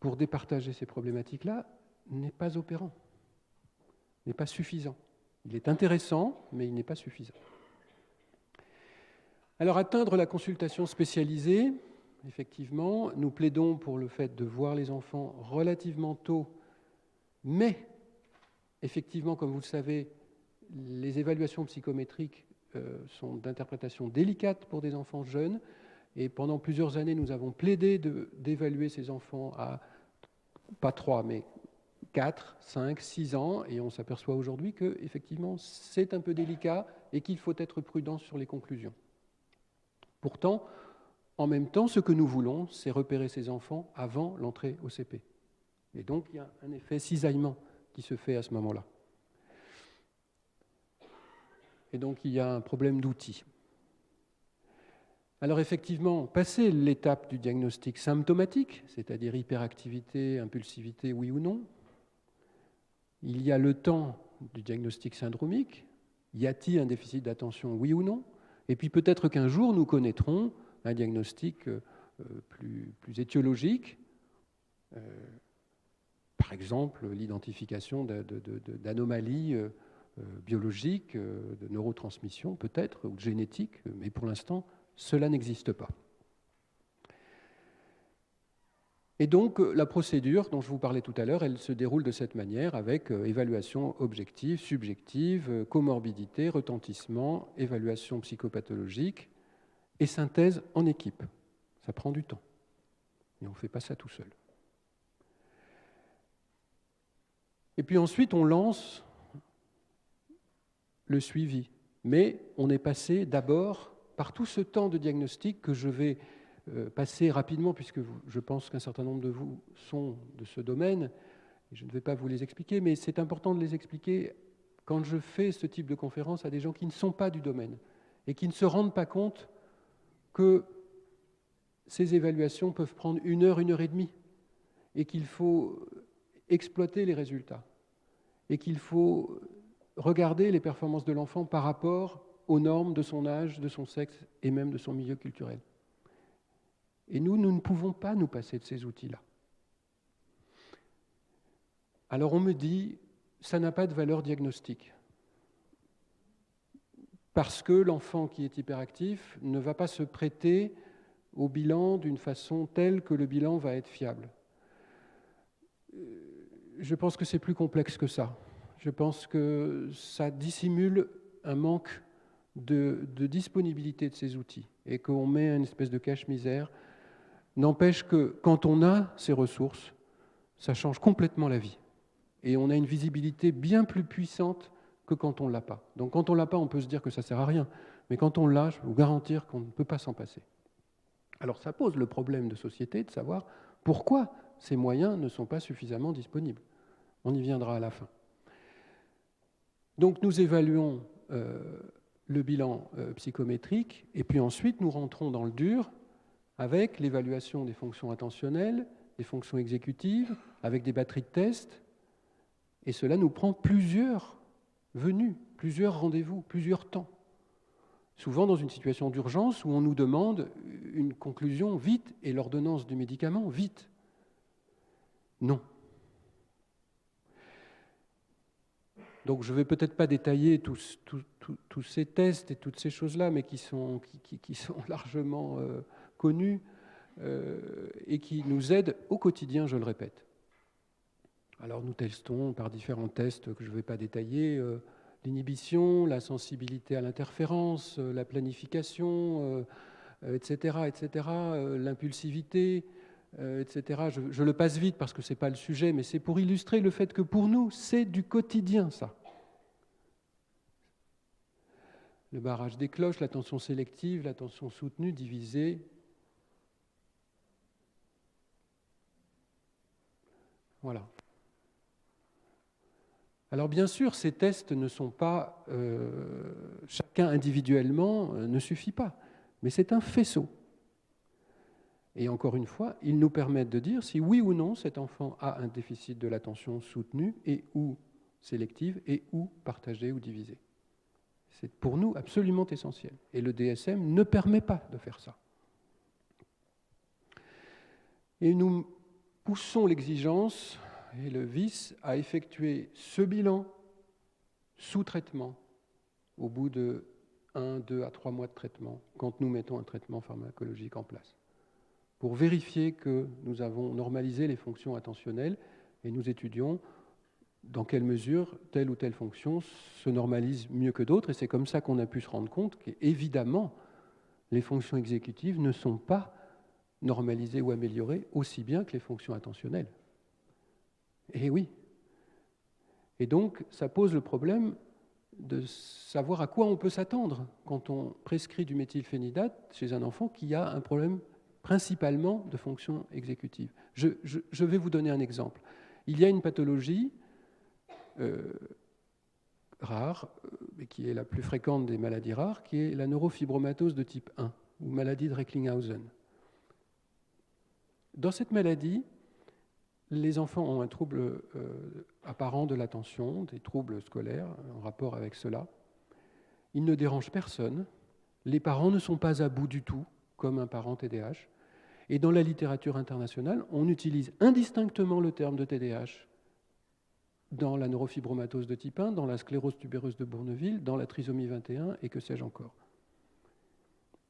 Speaker 2: pour départager ces problématiques-là, n'est pas opérant, n'est pas suffisant. Il est intéressant, mais il n'est pas suffisant. Alors, atteindre la consultation spécialisée, effectivement, nous plaidons pour le fait de voir les enfants relativement tôt, mais effectivement, comme vous le savez, les évaluations psychométriques sont d'interprétation délicate pour des enfants jeunes, et pendant plusieurs années, nous avons plaidé d'évaluer ces enfants à, pas 3, mais 4, 5, 6 ans, et on s'aperçoit aujourd'hui qu'effectivement, c'est un peu délicat et qu'il faut être prudent sur les conclusions. Pourtant, en même temps, ce que nous voulons, c'est repérer ces enfants avant l'entrée au CP. Et donc, il y a un effet cisaillement qui se fait à ce moment-là. Et donc, il y a un problème d'outils. Alors, effectivement, passer l'étape du diagnostic symptomatique, c'est-à-dire hyperactivité, impulsivité, oui ou non, il y a le temps du diagnostic syndromique, y a-t-il un déficit d'attention, oui ou non, et puis peut-être qu'un jour, nous connaîtrons un diagnostic plus étiologique, par exemple l'identification d'anomalies biologiques, de neurotransmission peut-être, ou de génétique, mais pour l'instant, cela n'existe pas. Et donc, la procédure dont je vous parlais tout à l'heure, elle se déroule de cette manière, avec évaluation objective, subjective, comorbidité, retentissement, évaluation psychopathologique, et synthèse en équipe. Ça prend du temps. Et on ne fait pas ça tout seul. Et puis ensuite, on lance le suivi. Mais on est passé d'abord par tout ce temps de diagnostic que je vais passer rapidement, puisque je pense qu'un certain nombre de vous sont de ce domaine, et je ne vais pas vous les expliquer, mais c'est important de les expliquer quand je fais ce type de conférence à des gens qui ne sont pas du domaine et qui ne se rendent pas compte que ces évaluations peuvent prendre 1 heure, 1 heure et demie, et qu'il faut exploiter les résultats, et qu'il faut regarder les performances de l'enfant par rapport aux normes de son âge, de son sexe et même de son milieu culturel. Et nous ne pouvons pas nous passer de ces outils-là. Alors on me dit, ça n'a pas de valeur diagnostique. Parce que l'enfant qui est hyperactif ne va pas se prêter au bilan d'une façon telle que le bilan va être fiable. Je pense que c'est plus complexe que ça. Je pense que ça dissimule un manque de disponibilité de ces outils et qu'on met une espèce de cache-misère. N'empêche que quand on a ces ressources, ça change complètement la vie. Et on a une visibilité bien plus puissante que quand on ne l'a pas. Donc quand on ne l'a pas, on peut se dire que ça ne sert à rien. Mais quand on l'a, je peux vous garantir qu'on ne peut pas s'en passer. Alors ça pose le problème de société de savoir pourquoi ces moyens ne sont pas suffisamment disponibles. On y viendra à la fin. Donc nous évaluons le bilan psychométrique et puis ensuite nous rentrons dans le dur avec l'évaluation des fonctions attentionnelles, des fonctions exécutives, avec des batteries de tests. Et cela nous prend plusieurs venues, plusieurs rendez-vous, plusieurs temps. Souvent dans une situation d'urgence où on nous demande une conclusion vite et l'ordonnance du médicament vite. Non. Donc je ne vais peut-être pas détailler tous ces tests et toutes ces choses-là, mais qui sont largement connus et qui nous aident au quotidien, je le répète. Alors nous testons par différents tests que je ne vais pas détailler, l'inhibition, la sensibilité à l'interférence, la planification, etc., l'impulsivité, etc. Je le passe vite parce que ce n'est pas le sujet, mais c'est pour illustrer le fait que pour nous, c'est du quotidien, ça. Le barrage des cloches, l'attention sélective, l'attention soutenue, divisée. Voilà. Alors bien sûr, ces tests ne sont pas, chacun individuellement ne suffit pas, mais c'est un faisceau. Et encore une fois, ils nous permettent de dire si oui ou non cet enfant a un déficit de l'attention soutenue et ou sélective et ou partagée ou divisée. C'est pour nous absolument essentiel. Et le DSM ne permet pas de faire ça. Et nous poussons l'exigence et le vice à effectuer ce bilan sous traitement au bout de 1, 2 à 3 mois de traitement, quand nous mettons un traitement pharmacologique en place, pour vérifier que nous avons normalisé les fonctions attentionnelles et nous étudions dans quelle mesure telle ou telle fonction se normalise mieux que d'autres. Et c'est comme ça qu'on a pu se rendre compte qu'évidemment, les fonctions exécutives ne sont pas normalisées ou améliorées aussi bien que les fonctions attentionnelles. Et oui. Et donc, ça pose le problème de savoir à quoi on peut s'attendre quand on prescrit du méthylphénidate chez un enfant qui a un problème principalement de fonction exécutive. Je vais vous donner un exemple. Il y a une pathologie rare, mais qui est la plus fréquente des maladies rares, qui est la neurofibromatose de type 1, ou maladie de Recklinghausen. Dans cette maladie, les enfants ont un trouble apparent de l'attention, des troubles scolaires en rapport avec cela. Ils ne dérangent personne. Les parents ne sont pas à bout du tout, comme un parent TDAH. Et dans la littérature internationale, on utilise indistinctement le terme de TDAH dans la neurofibromatose de type 1, dans la sclérose tubéreuse de Bourneville, dans la trisomie 21 et que sais-je encore.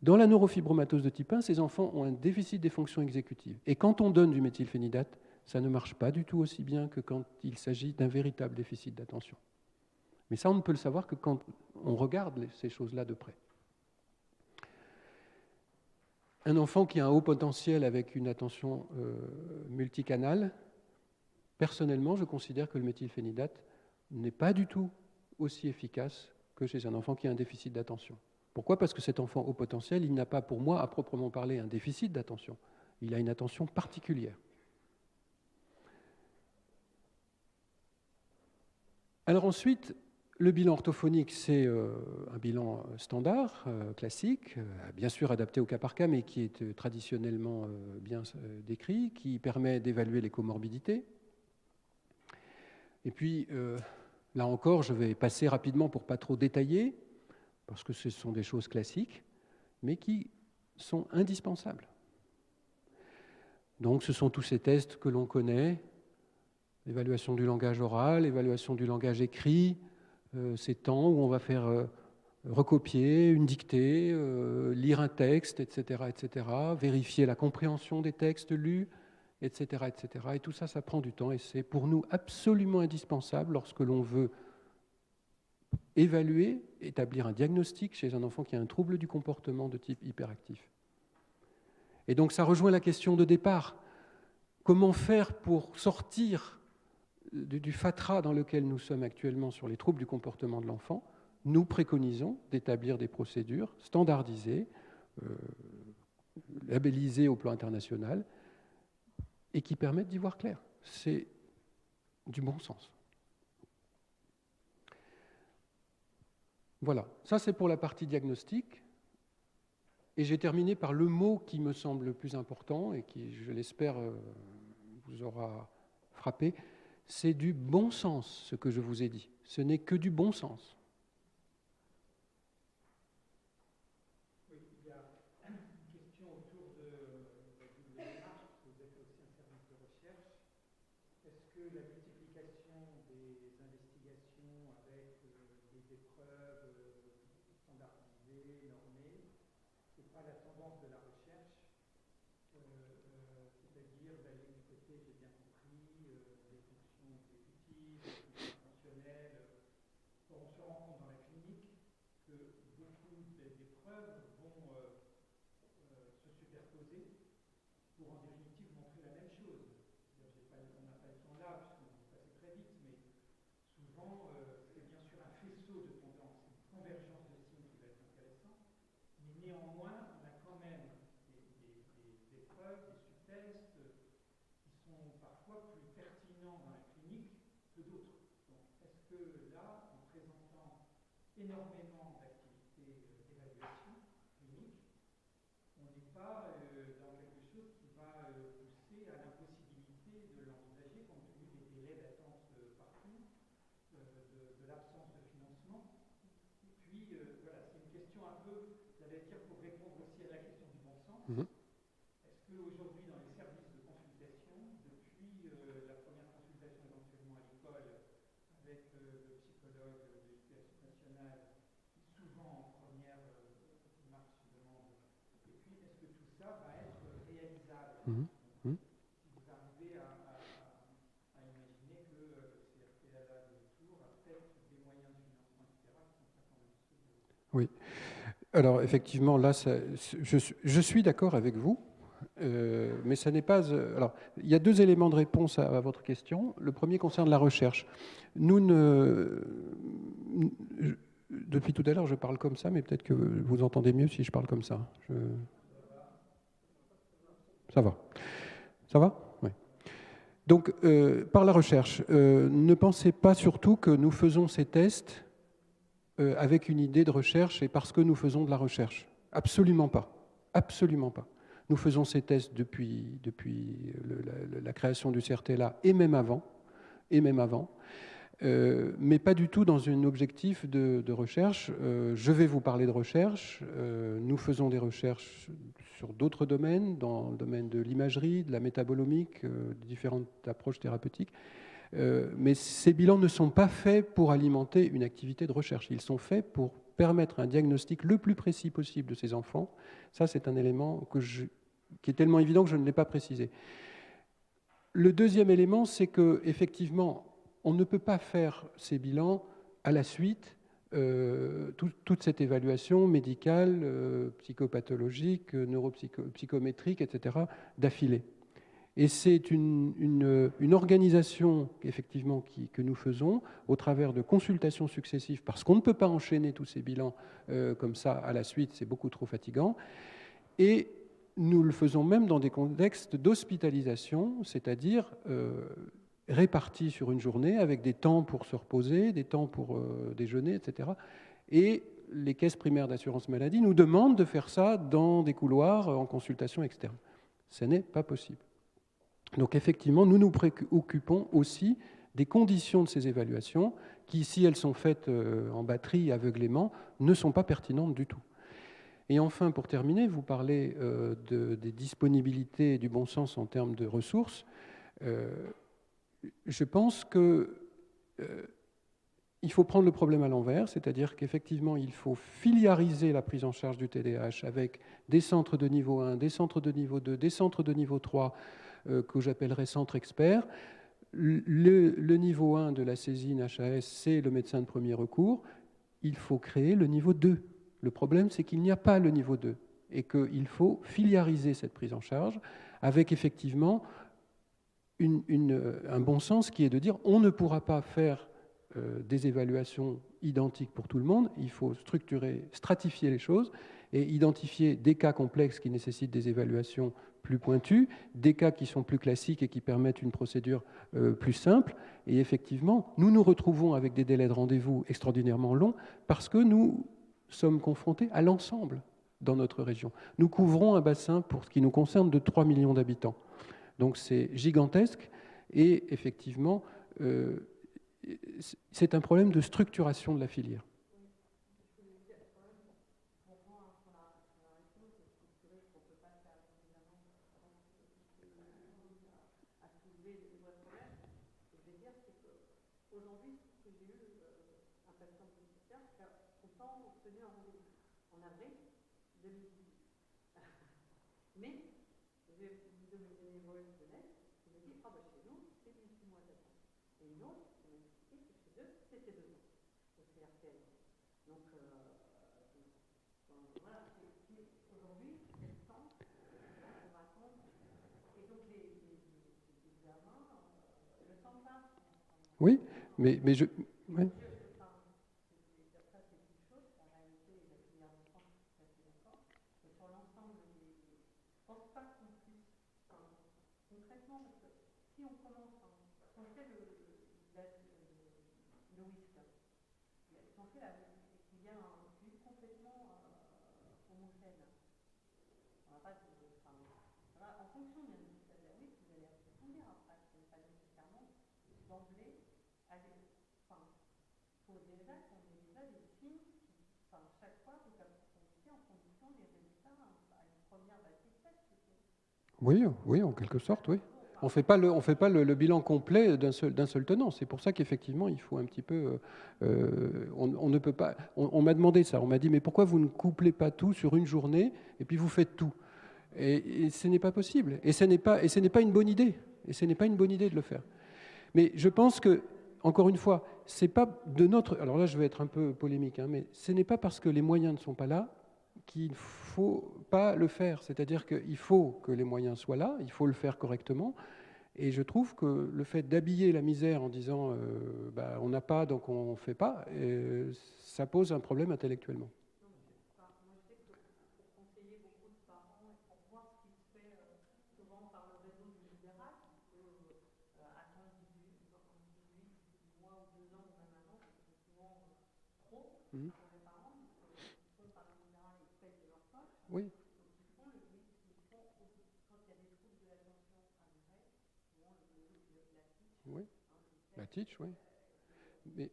Speaker 2: Dans la neurofibromatose de type 1, ces enfants ont un déficit des fonctions exécutives. Et quand on donne du méthylphénidate, ça ne marche pas du tout aussi bien que quand il s'agit d'un véritable déficit d'attention. Mais ça, on ne peut le savoir que quand on regarde ces choses-là de près. Un enfant qui a un haut potentiel avec une attention multicanale, personnellement, je considère que le méthylphénidate n'est pas du tout aussi efficace que chez un enfant qui a un déficit d'attention. Pourquoi ? Parce que cet enfant haut potentiel, il n'a pas pour moi, à proprement parler, un déficit d'attention. Il a une attention particulière. Alors ensuite, le bilan orthophonique, c'est un bilan standard, classique, bien sûr adapté au cas par cas, mais qui est traditionnellement bien décrit, qui permet d'évaluer les comorbidités. Et puis, là encore, je vais passer rapidement pour ne pas trop détailler, parce que ce sont des choses classiques, mais qui sont indispensables. Donc, ce sont tous ces tests que l'on connaît, Évaluation du langage oral, évaluation du langage écrit, ces temps où on va faire recopier une dictée, lire un texte, etc., etc., vérifier la compréhension des textes lus, etc., etc. Et tout ça, ça prend du temps et c'est pour nous absolument indispensable lorsque l'on veut évaluer, établir un diagnostic chez un enfant qui a un trouble du comportement de type hyperactif. Et donc ça rejoint la question de départ. Comment faire pour sortir du fatras dans lequel nous sommes actuellement sur les troubles du comportement de l'enfant? Nous préconisons d'établir des procédures standardisées, labellisées au plan international, et qui permettent d'y voir clair. C'est du bon sens. Voilà, ça c'est pour la partie diagnostic. Et j'ai terminé par le mot qui me semble le plus important et qui, je l'espère, vous aura frappé. C'est du bon sens, ce que je vous ai dit. Ce n'est que du bon sens.
Speaker 1: Oui, il y a une question autour de démarche, parce que vous êtes aussi un service de recherche. Est-ce que la multiplication des investigations avec des épreuves standardisées, normées, ce n'est pas la tendance de la recherche, c'est-à-dire d'aller du côté, j'ai bien compris, des fonctions exécutives, des fonctions fonctionnelles. On se rend compte dans la clinique que beaucoup d'épreuves vont se superposer pour en définitive montrer la même chose. On n'a pas le temps là, puisqu'on va passer très vite, mais souvent c'est bien sûr un faisceau de tendances, une convergence de signes qui va être intéressant, mais néanmoins on a quand même des épreuves, des subtests qui sont parfois plus pertinents dans la clinique que d'autres. Donc est-ce que là, en présentant énormément d'activités d'évaluation clinique, on n'est pas dans quelque chose qui va pousser à l'impossibilité de l'envisager compte tenu des délais d'attente partout, de l'absence de financement. Et puis, voilà, c'est une question un peu, j'allais dire, pour répondre aussi à la question du bon sens. Est-ce qu'aujourd'hui, dans les services de consultation, depuis la première consultation éventuellement à l'école, avec le psychologue de l'éducation nationale, qui souvent en première marche demande, et puis est-ce que tout ça va être réalisable? Si vous arrivez à imaginer que le CRPLA de Tours a peut-être des moyens de financement, etc., qui ne sont pas quand même ceux.
Speaker 2: Oui. Alors effectivement, là, je suis d'accord avec vous. Mais ça n'est pas. Alors, il y a deux éléments de réponse à votre question. Le premier concerne la recherche. Depuis tout à l'heure, je parle comme ça, mais peut-être que vous entendez mieux si je parle comme ça. Ça va. Ça va ? Oui. Donc, par la recherche, ne pensez pas surtout que nous faisons ces tests avec une idée de recherche et parce que nous faisons de la recherche. Absolument pas. Absolument pas. Nous faisons ces tests depuis la création du CRTLA et même avant, mais pas du tout dans un objectif de recherche. Je vais vous parler de recherche. Nous faisons des recherches sur d'autres domaines, dans le domaine de l'imagerie, de la métabolomique, différentes approches thérapeutiques. Mais ces bilans ne sont pas faits pour alimenter une activité de recherche. Ils sont faits pour permettre un diagnostic le plus précis possible de ces enfants. Ça, c'est un élément qui est tellement évident que je ne l'ai pas précisé. Le deuxième élément, c'est qu'effectivement, on ne peut pas faire ces bilans à la suite, toute cette évaluation médicale, psychopathologique, neuropsychométrique, etc., d'affilée. Et c'est une organisation effectivement que nous faisons au travers de consultations successives, parce qu'on ne peut pas enchaîner tous ces bilans comme ça à la suite, c'est beaucoup trop fatigant. Et nous le faisons même dans des contextes d'hospitalisation, c'est-à-dire répartis sur une journée avec des temps pour se reposer, des temps pour déjeuner, etc. Et les caisses primaires d'assurance maladie nous demandent de faire ça dans des couloirs en consultation externe. Ce n'est pas possible. Donc effectivement, nous nous préoccupons aussi des conditions de ces évaluations qui, si elles sont faites en batterie, aveuglément, ne sont pas pertinentes du tout. Et enfin, pour terminer, vous parlez des disponibilités et du bon sens en termes de ressources. je pense que il faut prendre le problème à l'envers, c'est-à-dire qu'effectivement, il faut filiariser la prise en charge du TDAH avec des centres de niveau 1, des centres de niveau 2, des centres de niveau 3, que j'appellerais centres experts. Le niveau 1 de la saisine HAS, c'est le médecin de premier recours. Il faut créer le niveau 2. Le problème, c'est qu'il n'y a pas le niveau 2 et qu'il faut filiariser cette prise en charge avec effectivement un bon sens qui est de dire on ne pourra pas faire des évaluations identiques pour tout le monde, il faut structurer, stratifier les choses et identifier des cas complexes qui nécessitent des évaluations plus pointues, des cas qui sont plus classiques et qui permettent une procédure plus simple. Et effectivement, nous nous retrouvons avec des délais de rendez-vous extraordinairement longs parce que nous sommes confrontés à l'ensemble dans notre région. Nous couvrons un bassin, pour ce qui nous concerne, de 3 millions d'habitants. Donc c'est gigantesque et effectivement, c'est un problème de structuration de la filière. Oui, mais je... Ouais. Oui, oui, en quelque sorte, oui. On ne fait pas le bilan complet d'un seul tenant. C'est pour ça qu'effectivement, il faut un petit peu... on ne peut pas... On m'a demandé ça. On m'a dit, mais pourquoi vous ne couplez pas tout sur une journée et puis vous faites tout? Et ce n'est pas possible. Et ce n'est pas une bonne idée. Et ce n'est pas une bonne idée de le faire. Mais je pense que, encore une fois, c'est pas de notre... Alors là, je vais être un peu polémique, hein, mais ce n'est pas parce que les moyens ne sont pas là qu'il ne faut pas le faire. C'est-à-dire qu'il faut que les moyens soient là, il faut le faire correctement. Et je trouve que le fait d'habiller la misère en disant on n'a pas, donc on ne fait pas, ça pose un problème intellectuellement. Mmh. Oui. Oui. La teach, oui. Mais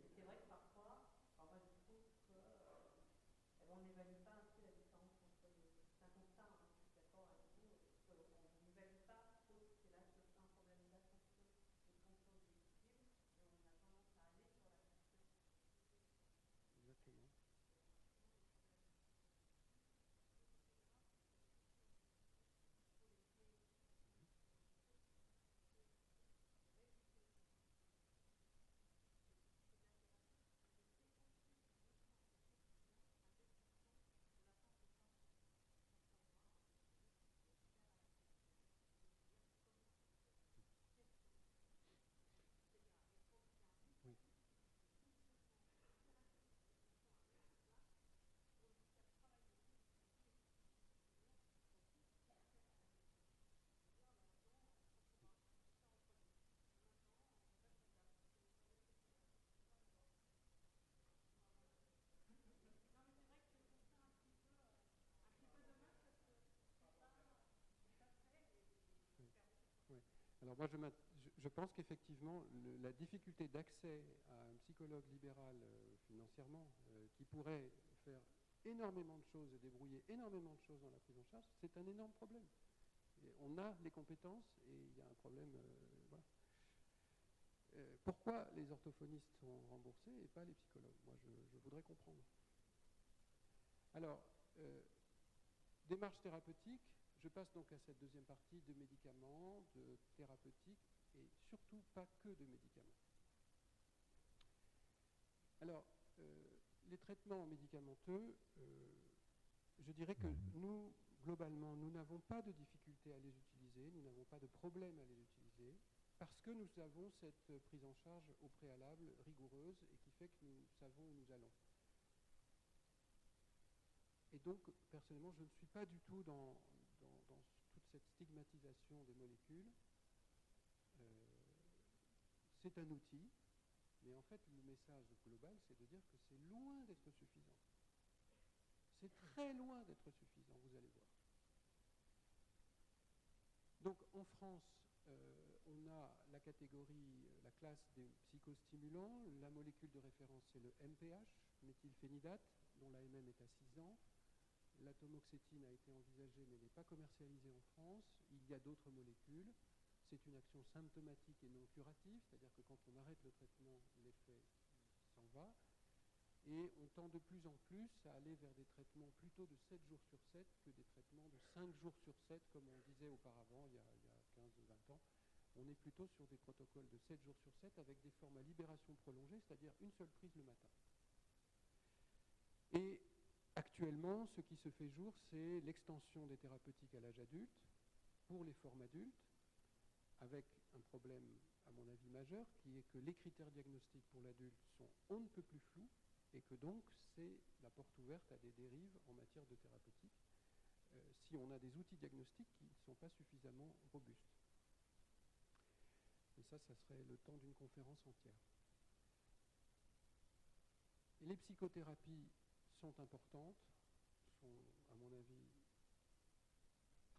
Speaker 2: alors moi, je pense qu'effectivement, la difficulté d'accès à un psychologue libéral financièrement, qui pourrait faire énormément de choses et débrouiller énormément de choses dans la prise en charge, c'est un énorme problème. Et on a les compétences et il y a un problème. Voilà. pourquoi les orthophonistes sont remboursés et pas les psychologues? Moi, je voudrais comprendre. Alors, démarche thérapeutique, je passe donc à cette deuxième partie de médicaments, de thérapeutique, et surtout pas que de médicaments. Alors, les traitements médicamenteux, je dirais que nous, globalement, nous n'avons pas de difficulté à les utiliser, nous n'avons pas de problème à les utiliser, parce que nous avons cette prise en charge au préalable rigoureuse et qui fait que nous savons où nous allons. Et donc, personnellement, je ne suis pas du tout dans toute cette stigmatisation des molécules. C'est un outil, mais en fait, le message global, c'est de dire que c'est loin d'être suffisant. C'est très loin d'être suffisant, vous allez voir. Donc, en France, on a la catégorie, la classe des psychostimulants. La molécule de référence, c'est le MPH, méthylphénidate, dont l'AMM est à 6 ans. L'atomoxétine a été envisagée mais n'est pas commercialisée en France. Il y a d'autres molécules. C'est une action symptomatique et non curative, c'est-à-dire que quand on arrête le traitement, l'effet s'en va. Et on tend de plus en plus à aller vers des traitements plutôt de 7 jours sur 7 que des traitements de 5 jours sur 7, comme on disait auparavant, il y a 15 ou 20 ans. On est plutôt sur des protocoles de 7 jours sur 7 avec des formes à libération prolongée, c'est-à-dire une seule prise le matin. Et actuellement, ce qui se fait jour, c'est l'extension des thérapeutiques à l'âge adulte pour les formes adultes, avec un problème, à mon avis, majeur, qui est que les critères diagnostiques pour l'adulte sont on ne peut plus flous, et que donc c'est la porte ouverte à des dérives en matière de thérapeutique, si on a des outils diagnostiques qui ne sont pas suffisamment robustes. Et ça serait le temps d'une conférence entière. Et les psychothérapies sont importantes, sont, à mon avis,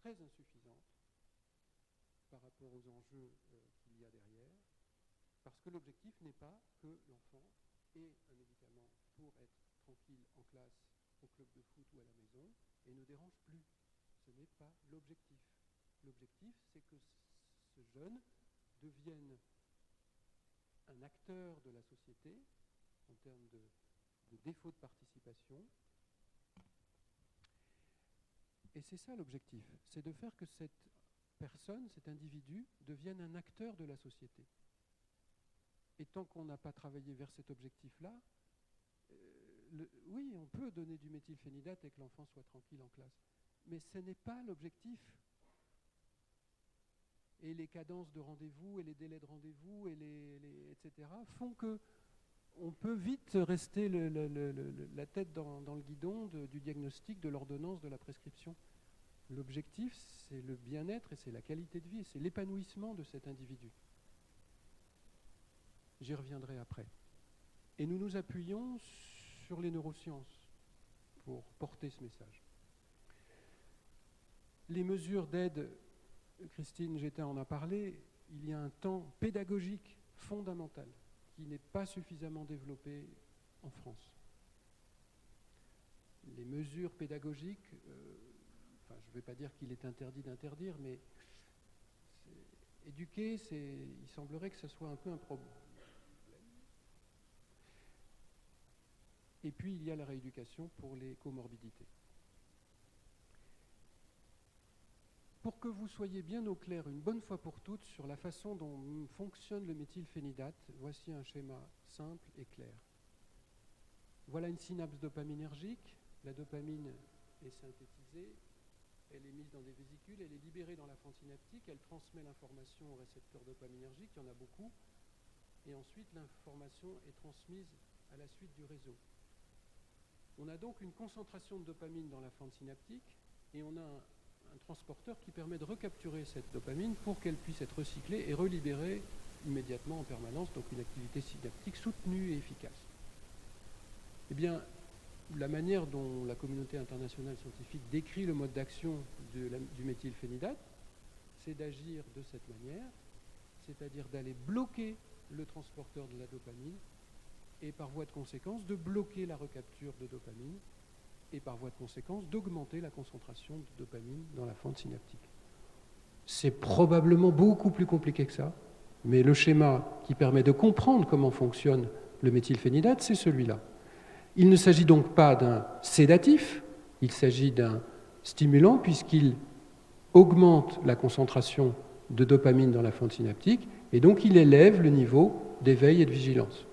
Speaker 2: très insuffisantes par rapport aux enjeux qu'il y a derrière, parce que l'objectif n'est pas que l'enfant ait un médicament pour être tranquille en classe, au club de foot ou à la maison, et ne dérange plus. Ce n'est pas l'objectif. L'objectif, c'est que ce jeune devienne un acteur de la société en termes de défaut de participation. Et c'est ça l'objectif, c'est de faire que cette personne, cet individu, devienne un acteur de la société. Et tant qu'on n'a pas travaillé vers cet objectif-là, oui, on peut donner du méthylphénidate et que l'enfant soit tranquille en classe, mais ce n'est pas l'objectif. Et les cadences de rendez-vous et les délais de rendez-vous et etc. font que on peut vite rester la tête dans le guidon du diagnostic, de l'ordonnance, de la prescription. L'objectif, c'est le bien-être et c'est la qualité de vie, et c'est l'épanouissement de cet individu. J'y reviendrai après. Et nous nous appuyons sur les neurosciences pour porter ce message. Les mesures d'aide, Christine Gétin en a parlé, il y a un temps pédagogique fondamental qui n'est pas suffisamment développé en France. Les mesures pédagogiques, je ne vais pas dire qu'il est interdit d'interdire, mais éduquer, il semblerait que ce soit un peu un problème. Et puis, il y a la rééducation pour les comorbidités. Pour que vous soyez bien au clair une bonne fois pour toutes sur la façon dont fonctionne le méthylphénidate, voici un schéma simple et clair. Voilà une synapse dopaminergique. La dopamine est synthétisée, elle est mise dans des vésicules, elle est libérée dans la fente synaptique, elle transmet l'information au récepteur dopaminergique, il y en a beaucoup, et ensuite l'information est transmise à la suite du réseau. On a donc une concentration de dopamine dans la fente synaptique et on a un transporteur qui permet de recapturer cette dopamine pour qu'elle puisse être recyclée et relibérée immédiatement en permanence, donc une activité synaptique soutenue et efficace. Eh bien, la manière dont la communauté internationale scientifique décrit le mode d'action du méthylphénidate, c'est d'agir de cette manière, c'est-à-dire d'aller bloquer le transporteur de la dopamine et par voie de conséquence de bloquer la recapture de dopamine et par voie de conséquence d'augmenter la concentration de dopamine dans la fente synaptique. C'est probablement beaucoup plus compliqué que ça, Mais le schéma qui permet de comprendre comment fonctionne le méthylphénidate, c'est celui-là. Il ne s'agit donc pas d'un sédatif, il s'agit d'un stimulant puisqu'il augmente la concentration de dopamine dans la fente synaptique et donc il élève le niveau d'éveil et de vigilance.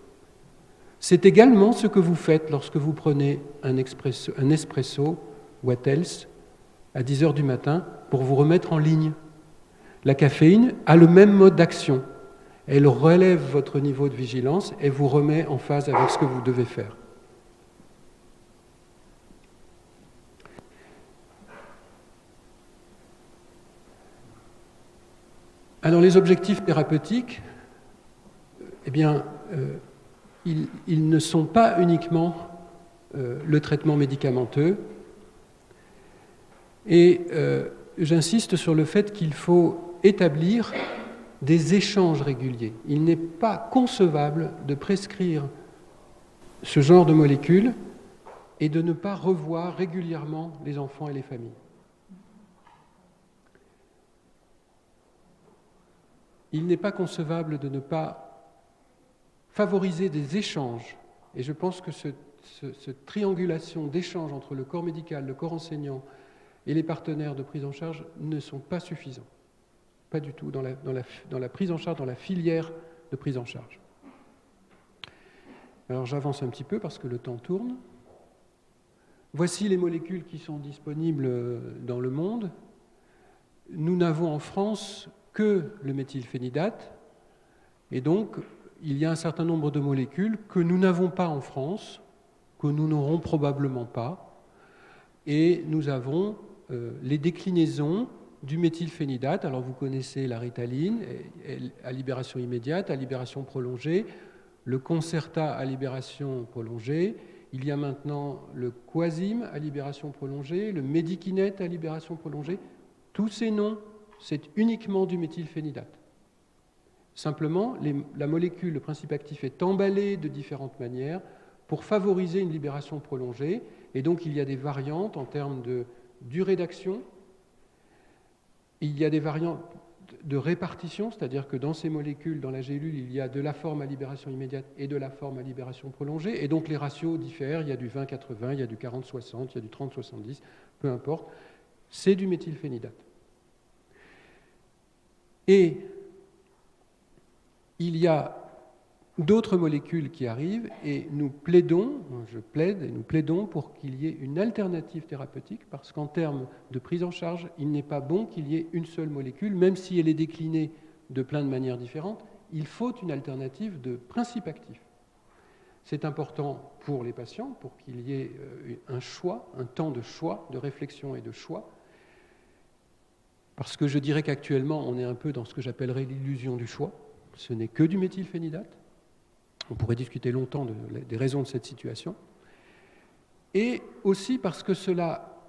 Speaker 2: C'est également ce que vous faites lorsque vous prenez un espresso what else à 10h du matin pour vous remettre en ligne. La caféine a le même mode d'action. Elle relève votre niveau de vigilance et vous remet en phase avec ce que vous devez faire. Alors les objectifs thérapeutiques, eh bien, ils ne sont pas uniquement le traitement médicamenteux. Et j'insiste sur le fait qu'il faut établir des échanges réguliers. Il n'est pas concevable de prescrire ce genre de molécules et de ne pas revoir régulièrement les enfants et les familles. Il n'est pas concevable de ne pas favoriser des échanges. Et je pense que cette triangulation d'échanges entre le corps médical, le corps enseignant et les partenaires de prise en charge ne sont pas suffisants. Pas du tout dans la prise en charge, dans la filière de prise en charge. Alors j'avance un petit peu parce que le temps tourne. Voici les molécules qui sont disponibles dans le monde. Nous n'avons en France que le méthylphénidate, et donc il y a un certain nombre de molécules que nous n'avons pas en France, que nous n'aurons probablement pas, et nous avons les déclinaisons du méthylphénidate. Alors vous connaissez la ritaline à libération immédiate, à libération prolongée, le Concerta à libération prolongée, il y a maintenant le Quasim à libération prolongée, le Medikinet à libération prolongée. Tous ces noms, c'est uniquement du méthylphénidate. Simplement, la molécule, le principe actif est emballé de différentes manières pour favoriser une libération prolongée, et donc il y a des variantes en termes de durée d'action. Il y a des variantes de répartition, c'est-à-dire que dans ces molécules, dans la gélule, il y a de la forme à libération immédiate et de la forme à libération prolongée, et donc les ratios diffèrent, il y a du 20-80, il y a du 40-60, il y a du 30-70, peu importe, c'est du méthylphénidate. Et il y a d'autres molécules qui arrivent et nous plaidons, je plaide et nous plaidons pour qu'il y ait une alternative thérapeutique parce qu'en termes de prise en charge, il n'est pas bon qu'il y ait une seule molécule, même si elle est déclinée de plein de manières différentes, il faut une alternative de principe actif. C'est important pour les patients, pour qu'il y ait un choix, un temps de choix, de réflexion et de choix, parce que je dirais qu'actuellement, on est un peu dans ce que j'appellerais l'illusion du choix. Ce n'est que du méthylphénidate. On pourrait discuter longtemps des raisons de cette situation. Et aussi parce que cela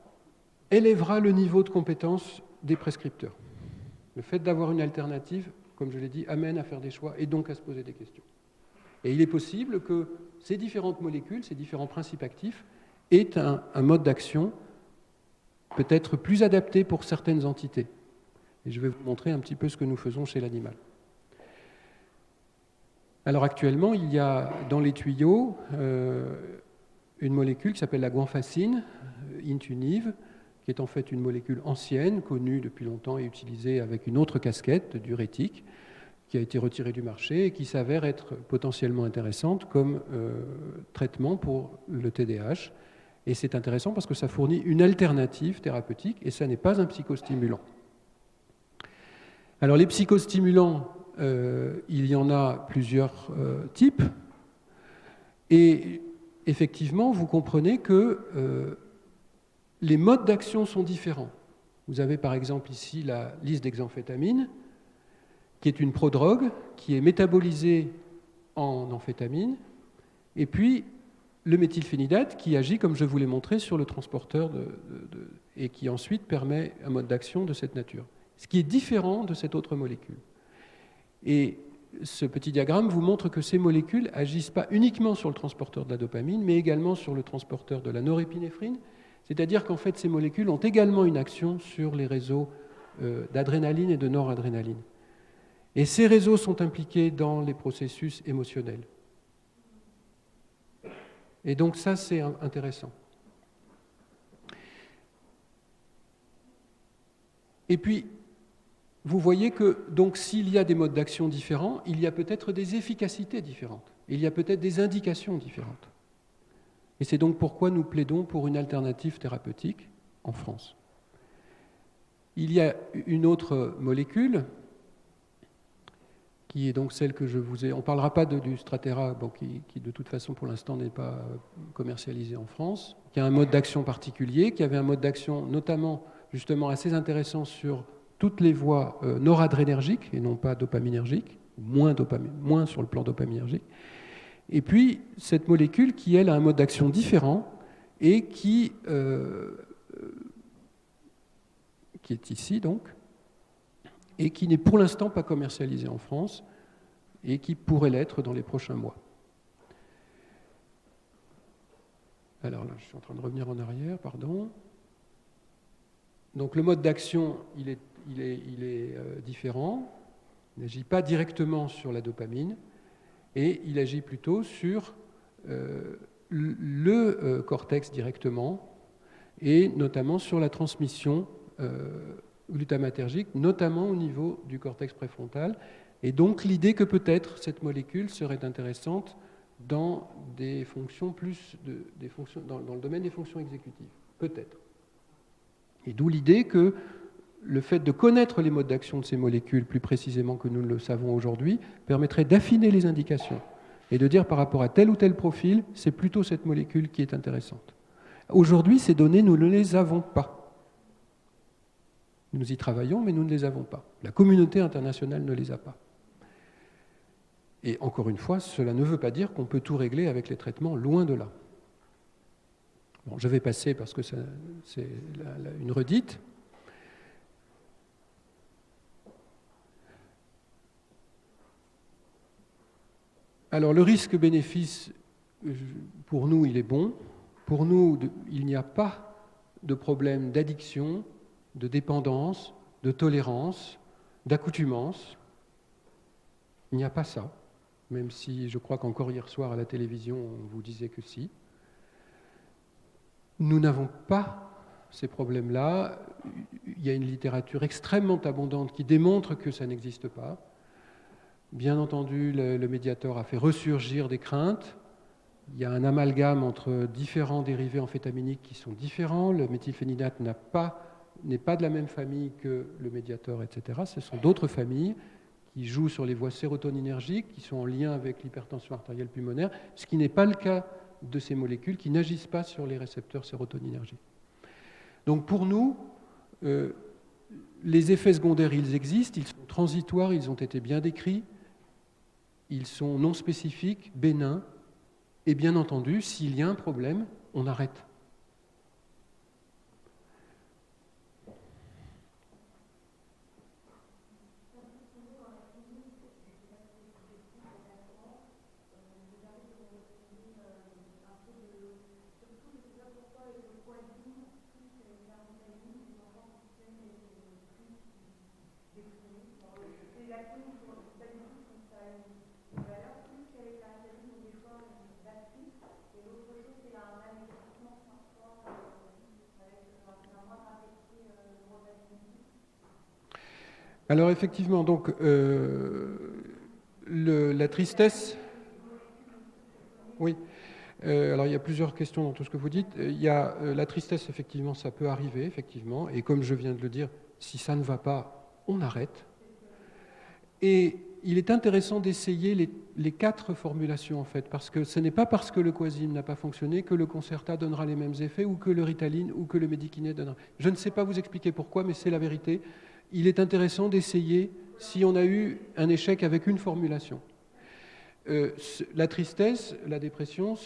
Speaker 2: élèvera le niveau de compétence des prescripteurs. Le fait d'avoir une alternative, comme je l'ai dit, amène à faire des choix et donc à se poser des questions. Et il est possible que ces différentes molécules, ces différents principes actifs, aient un mode d'action peut-être plus adapté pour certaines entités. Et je vais vous montrer un petit peu ce que nous faisons chez l'animal. Alors actuellement, il y a dans les tuyaux une molécule qui s'appelle la guanfacine, Intuniv, qui est en fait une molécule ancienne, connue depuis longtemps et utilisée avec une autre casquette diurétique, qui a été retirée du marché et qui s'avère être potentiellement intéressante comme traitement pour le TDAH. Et c'est intéressant parce que ça fournit une alternative thérapeutique et ça n'est pas un psychostimulant. Alors les psychostimulants, il y en a plusieurs types. Et effectivement, vous comprenez que les modes d'action sont différents. Vous avez par exemple ici la liste d'hexamphétamine, qui est une prodrogue, qui est métabolisée en amphétamine, et puis le méthylphénidate qui agit, comme je vous l'ai montré, sur le transporteur et qui ensuite permet un mode d'action de cette nature. Ce qui est différent de cette autre molécule. Et ce petit diagramme vous montre que ces molécules agissent pas uniquement sur le transporteur de la dopamine, mais également sur le transporteur de la norépinéphrine, c'est-à-dire qu'en fait ces molécules ont également une action sur les réseaux d'adrénaline et de noradrénaline. Et ces réseaux sont impliqués dans les processus émotionnels. Et donc ça, c'est intéressant. Et puis, vous voyez que donc s'il y a des modes d'action différents, il y a peut-être des efficacités différentes. Il y a peut-être des indications différentes. Et c'est donc pourquoi nous plaidons pour une alternative thérapeutique en France. Il y a une autre molécule qui est donc celle que je vous ai... On ne parlera pas du Strattera, bon, qui de toute façon pour l'instant n'est pas commercialisé en France, qui a un mode d'action particulier, qui avait un mode d'action notamment justement assez intéressant sur toutes les voies noradrénergiques et non pas dopaminergiques, moins sur le plan dopaminergique. Et puis cette molécule qui, elle, a un mode d'action différent et qui est ici donc, et qui n'est pour l'instant pas commercialisé en France et qui pourrait l'être dans les prochains mois. Alors là, je suis en train de revenir en arrière, pardon. Donc le mode d'action, il est différent. Il n'agit pas directement sur la dopamine et il agit plutôt sur le cortex directement et notamment sur la transmission glutamatergique, notamment au niveau du cortex préfrontal. Et donc l'idée que peut-être cette molécule serait intéressante dans des fonctions dans le domaine des fonctions exécutives. Peut-être. Et d'où l'idée que le fait de connaître les modes d'action de ces molécules plus précisément que nous le savons aujourd'hui permettrait d'affiner les indications et de dire par rapport à tel ou tel profil, c'est plutôt cette molécule qui est intéressante. Aujourd'hui, ces données, nous ne les avons pas. Nous y travaillons, mais nous ne les avons pas. La communauté internationale ne les a pas. Et encore une fois, cela ne veut pas dire qu'on peut tout régler avec les traitements, loin de là. Bon, je vais passer parce que c'est une redite. Alors le risque-bénéfice, pour nous, il est bon. Pour nous, il n'y a pas de problème d'addiction, de dépendance, de tolérance, d'accoutumance. Il n'y a pas ça, même si je crois qu'encore hier soir à la télévision, on vous disait que si. Nous n'avons pas ces problèmes-là. Il y a une littérature extrêmement abondante qui démontre que ça n'existe pas. Bien entendu, le Mediator a fait ressurgir des craintes. Il y a un amalgame entre différents dérivés amphétaminiques qui sont différents. Le méthylphénidate n'est pas de la même famille que le Mediator, etc. Ce sont d'autres familles qui jouent sur les voies sérotoninergiques, qui sont en lien avec l'hypertension artérielle pulmonaire, ce qui n'est pas le cas de ces molécules qui n'agissent pas sur les récepteurs sérotoninergiques. Donc pour nous, les effets secondaires, ils existent, ils sont transitoires, ils ont été bien décrits, ils sont non spécifiques, bénins, et bien entendu, s'il y a un problème, on arrête. Alors effectivement, donc la tristesse. Oui. Alors il y a plusieurs questions dans tout ce que vous dites. Il y a la tristesse, effectivement, ça peut arriver, effectivement. Et comme je viens de le dire, si ça ne va pas, on arrête. Et il est intéressant d'essayer les 4 formulations, en fait, parce que ce n'est pas parce que le Coasim n'a pas fonctionné que le Concerta donnera les mêmes effets, ou que le Ritaline, ou que le Medikiné donnera. Je ne sais pas vous expliquer pourquoi, mais c'est la vérité. Il est intéressant d'essayer si on a eu un échec avec une formulation. La tristesse, la dépression,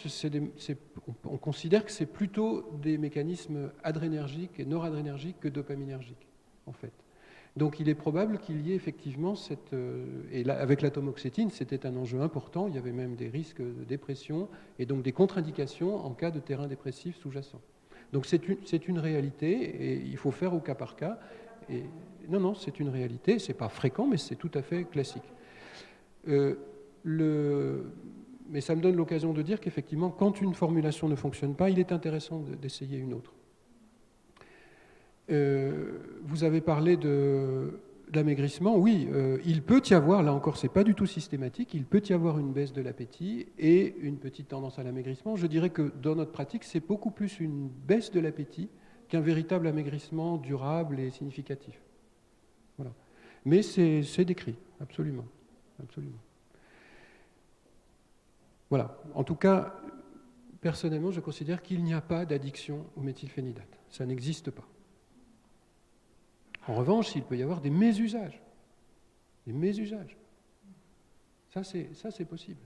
Speaker 2: on considère que c'est plutôt des mécanismes adrénergiques et noradrénergiques que dopaminergiques, en fait. Donc il est probable qu'il y ait effectivement et là, avec la tamoxétine, c'était un enjeu important, il y avait même des risques de dépression et donc des contre-indications en cas de terrain dépressif sous-jacent. Donc c'est une réalité et il faut faire au cas par cas. Non, c'est une réalité, c'est pas fréquent, mais c'est tout à fait classique. Mais ça me donne l'occasion de dire qu'effectivement, quand une formulation ne fonctionne pas, il est intéressant d'essayer une autre. Vous avez parlé de l'amaigrissement. Oui, il peut y avoir, là encore, c'est pas du tout systématique, il peut y avoir une baisse de l'appétit et une petite tendance à l'amaigrissement. Je dirais que dans notre pratique, c'est beaucoup plus une baisse de l'appétit qu'un véritable amaigrissement durable et significatif. Voilà. Mais c'est décrit, absolument. Absolument. Voilà. En tout cas, personnellement, je considère qu'il n'y a pas d'addiction au méthylphénidate. Ça n'existe pas. En revanche, il peut y avoir des mésusages. Des mésusages. Ça, c'est possible.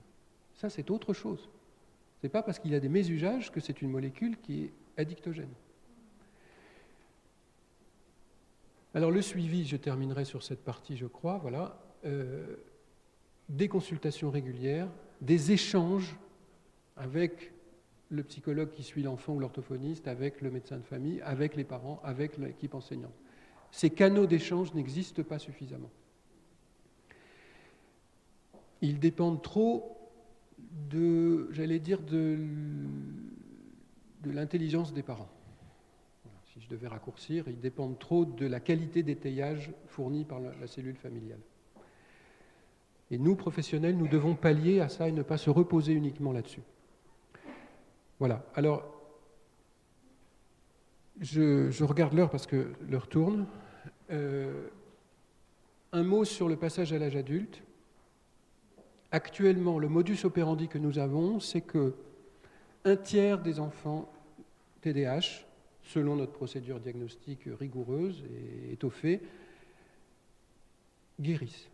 Speaker 2: Ça, c'est autre chose. Ce n'est pas parce qu'il y a des mésusages que c'est une molécule qui est addictogène. Alors, le suivi, je terminerai sur cette partie, je crois, voilà. Des consultations régulières, des échanges avec le psychologue qui suit l'enfant ou l'orthophoniste, avec le médecin de famille, avec les parents, avec l'équipe enseignante. Ces canaux d'échange n'existent pas suffisamment. Ils dépendent trop de l'intelligence des parents. Voilà, si je devais raccourcir, ils dépendent trop de la qualité d'étayage fournie par la cellule familiale. Et nous, professionnels, nous devons pallier à ça et ne pas se reposer uniquement là-dessus. Voilà. Alors, je regarde l'heure parce que l'heure tourne. Un mot sur le passage à l'âge adulte. Actuellement, le modus operandi que nous avons, c'est que 1/3 des enfants TDAH, selon notre procédure diagnostique rigoureuse et étoffée, guérissent.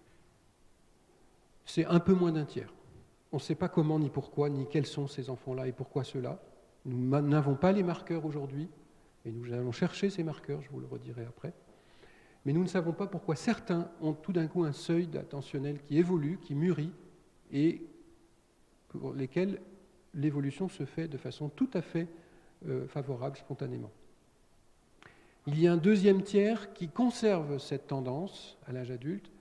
Speaker 2: C'est un peu moins d'1/3. On ne sait pas comment, ni pourquoi, ni quels sont ces enfants-là et pourquoi ceux-là. Nous n'avons pas les marqueurs aujourd'hui, et nous allons chercher ces marqueurs, je vous le redirai après. Mais nous ne savons pas pourquoi certains ont tout d'un coup un seuil attentionnel qui évolue, qui mûrit, et pour lesquels l'évolution se fait de façon tout à fait favorable, spontanément. Il y a un deuxième tiers qui conserve cette tendance à l'âge adulte,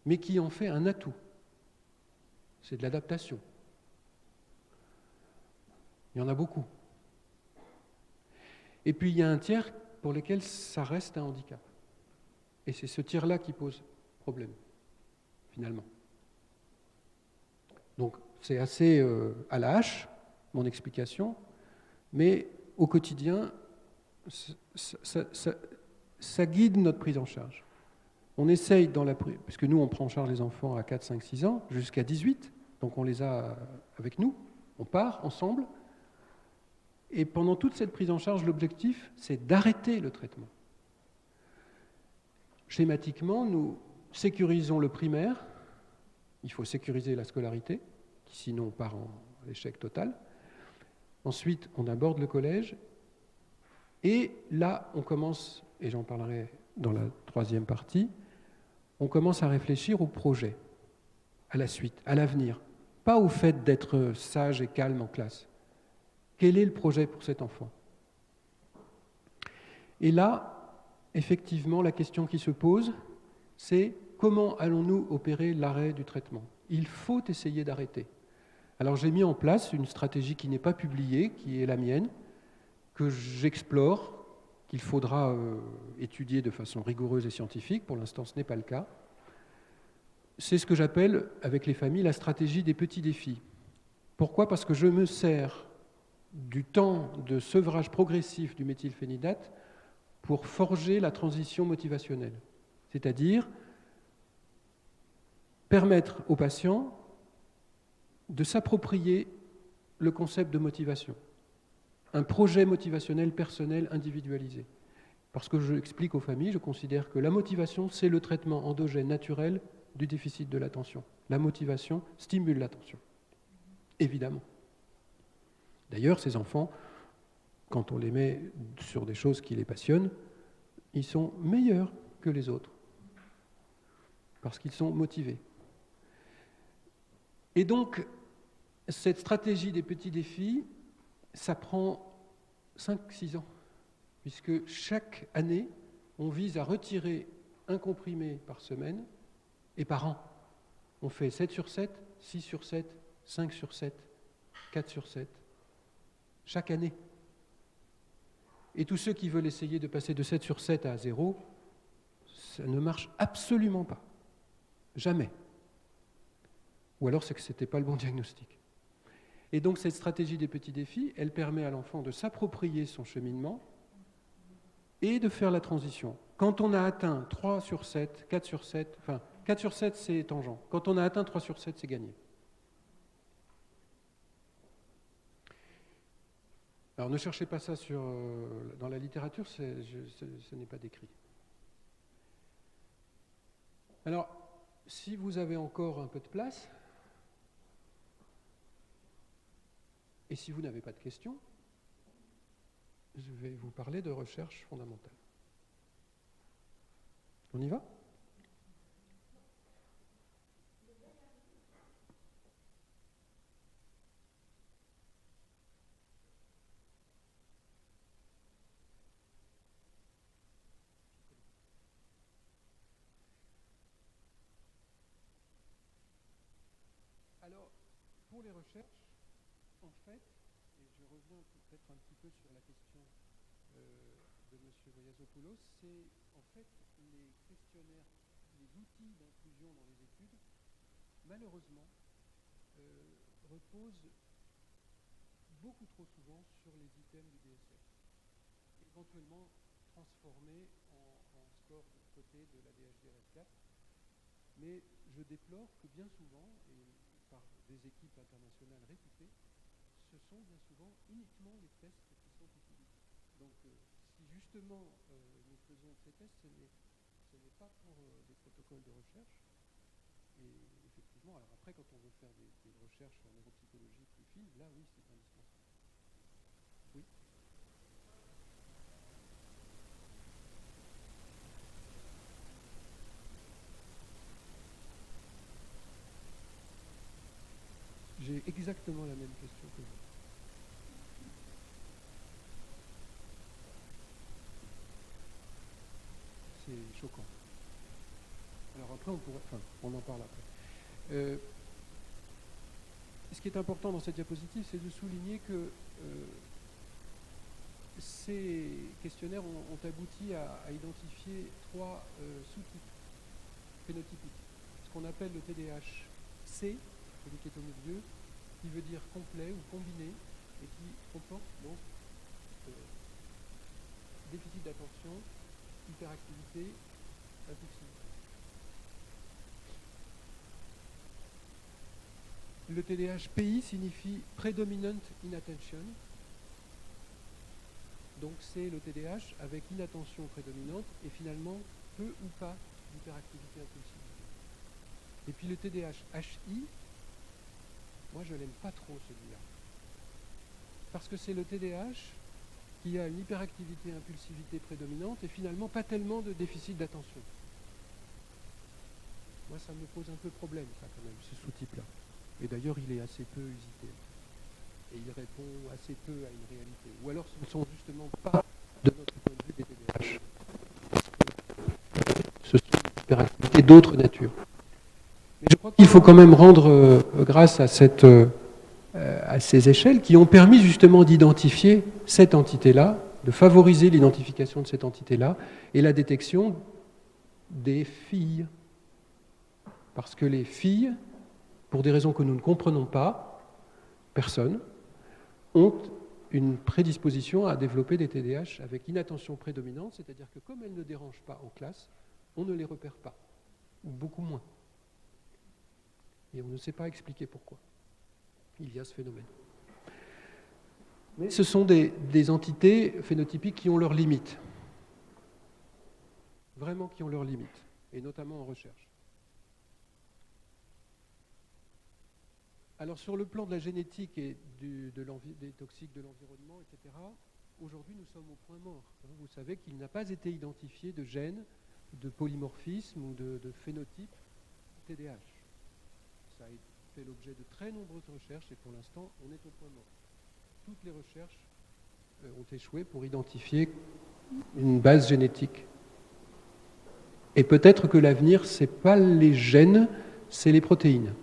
Speaker 2: mais qui en fait un atout. C'est de l'adaptation. Il y en a beaucoup. Et puis il y a un tiers pour lequel ça reste un handicap. Et c'est ce tiers-là qui pose problème, finalement. Donc c'est assez à la hache, mon explication, mais au quotidien, ça guide notre prise en charge. On essaye, puisque nous on prend en charge les enfants à 4, 5, 6 ans, jusqu'à 18, donc on les a avec nous, on part ensemble, et pendant toute cette prise en charge, l'objectif, c'est d'arrêter le traitement. Schématiquement, nous sécurisons le primaire, il faut sécuriser la scolarité, qui sinon part en échec total. Ensuite, on aborde le collège, et là, on commence, et j'en parlerai dans la troisième partie, on commence à réfléchir au projet, à la suite, à l'avenir, pas au fait d'être sage et calme en classe. Quel est le projet pour cet enfant ? Et là, effectivement, la question qui se pose, c'est comment allons-nous opérer l'arrêt du traitement ? Il faut essayer d'arrêter. Alors j'ai mis en place une stratégie qui n'est pas publiée, qui est la mienne, que j'explore, qu'il faudra étudier de façon rigoureuse et scientifique. Pour l'instant, ce n'est pas le cas. C'est ce que j'appelle, avec les familles, la stratégie des petits défis. Pourquoi ? Parce que je me sers du temps de sevrage progressif du méthylphénidate pour forger la transition motivationnelle. C'est-à-dire permettre aux patients de s'approprier le concept de motivation. Un projet motivationnel personnel individualisé. Parce que je explique aux familles, je considère que la motivation, c'est le traitement endogène naturel du déficit de l'attention. La motivation stimule l'attention, évidemment. D'ailleurs, ces enfants, quand on les met sur des choses qui les passionnent, ils sont meilleurs que les autres, parce qu'ils sont motivés. Et donc, cette stratégie des petits défis, ça prend 5-6 ans, puisque chaque année, on vise à retirer un comprimé par semaine et par an. On fait 7 sur 7, 6 sur 7, 5 sur 7, 4 sur 7, chaque année. Et tous ceux qui veulent essayer de passer de 7 sur 7 à 0, ça ne marche absolument pas. Jamais. Ou alors c'est que ce n'était pas le bon diagnostic. Et donc cette stratégie des petits défis, elle permet à l'enfant de s'approprier son cheminement et de faire la transition. Quand on a atteint 3 sur 7, 4 sur 7, enfin 4 sur 7 c'est tangent. Quand on a atteint 3 sur 7, c'est gagné. Alors ne cherchez pas ça dans la littérature, ce n'est pas décrit. Alors, si vous avez encore un peu de place, et si vous n'avez pas de questions, je vais vous parler de recherche fondamentale. On y va ? Alors, pour les recherches, en fait, et je reviens peut-être un petit peu sur la question de M. Voyazopoulos, c'est en fait les questionnaires, les outils d'inclusion dans les études, malheureusement, reposent beaucoup trop souvent sur les items du DSF, éventuellement transformés en score de côté de la DHDRF4. Mais je déplore que bien souvent, et par des équipes internationales réputées, ce sont bien souvent uniquement les tests qui sont utilisés. Donc si justement nous faisons ces tests, ce n'est pas pour des protocoles de recherche. Et effectivement, alors après, quand on veut faire des recherches en neuropsychologie plus fines, là oui, c'est indispensable. Oui. J'ai exactement la même question que vous. C'est choquant. Alors après, on en parle après. Ce qui est important dans cette diapositive, c'est de souligner que ces questionnaires ont abouti à identifier 3 sous-types phénotypiques. Ce qu'on appelle le TDAH-C, celui qui est au milieu, qui veut dire complet ou combiné, et qui comporte donc déficit d'attention, hyperactivité, impulsivité. Le TDAH-PI signifie Predominant Inattention. Donc c'est le TDAH avec inattention prédominante et finalement peu ou pas d'hyperactivité impulsivité. Et puis le TDAH-HI, moi je l'aime pas trop celui-là. Parce que c'est le TDAH qui a une hyperactivité impulsivité prédominante et finalement pas tellement de déficit d'attention. Moi ça me pose un peu problème ça quand même, ce sous-type-là. Et d'ailleurs il est assez peu usité. Et il répond assez peu à une réalité. Ou alors ce ne sont justement pas, de notre point de vue, des TDAH. Ce sont des hyperactivités d'autres natures. Mais je crois qu'il faut quand même rendre grâce à ces échelles qui ont permis justement d'identifier cette entité-là, de favoriser l'identification de cette entité-là et la détection des filles. Parce que les filles, pour des raisons que nous ne comprenons pas, personne, ont une prédisposition à développer des TDAH avec inattention prédominante, c'est-à-dire que comme elles ne dérangent pas en classe, on ne les repère pas, ou beaucoup moins. Et on ne sait pas expliquer pourquoi. Il y a ce phénomène. Mais ce sont des entités phénotypiques qui ont leurs limites. Vraiment qui ont leurs limites, et notamment en recherche. Alors sur le plan de la génétique et des toxiques de l'environnement, etc., aujourd'hui nous sommes au point mort. Vous savez qu'il n'a pas été identifié de gène, de polymorphisme ou de phénotype TDAH. Ça a fait l'objet de très nombreuses recherches et pour l'instant on est au point mort. Toutes les recherches ont échoué pour identifier une base génétique. Et peut-être que l'avenir, ce n'est pas les gènes, c'est les protéines.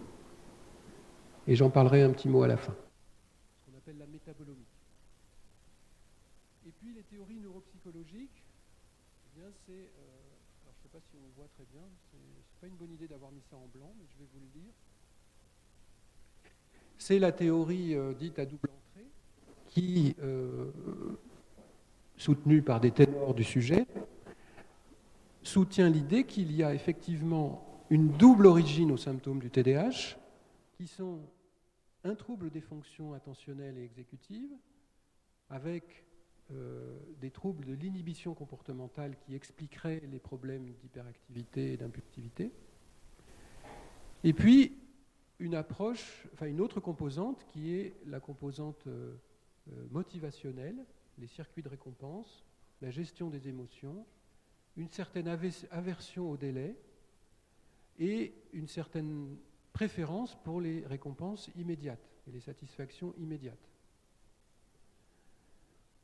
Speaker 2: Et j'en parlerai un petit mot à la fin. Ce qu'on appelle la métabolomique. Et puis les théories neuropsychologiques, eh bien c'est, alors je ne sais pas si on voit très bien, c'est pas une bonne idée d'avoir mis ça en blanc, mais je vais vous le dire. C'est la théorie dite à double entrée, qui, soutenue par des ténors du sujet, soutient l'idée qu'il y a effectivement une double origine aux symptômes du TDAH, qui sont un trouble des fonctions attentionnelles et exécutives, avec des troubles de l'inhibition comportementale qui expliqueraient les problèmes d'hyperactivité et d'impulsivité, et puis une approche, enfin une autre composante qui est la composante motivationnelle, les circuits de récompense, la gestion des émotions, une certaine aversion au délai et une certaine préférence pour les récompenses immédiates et les satisfactions immédiates.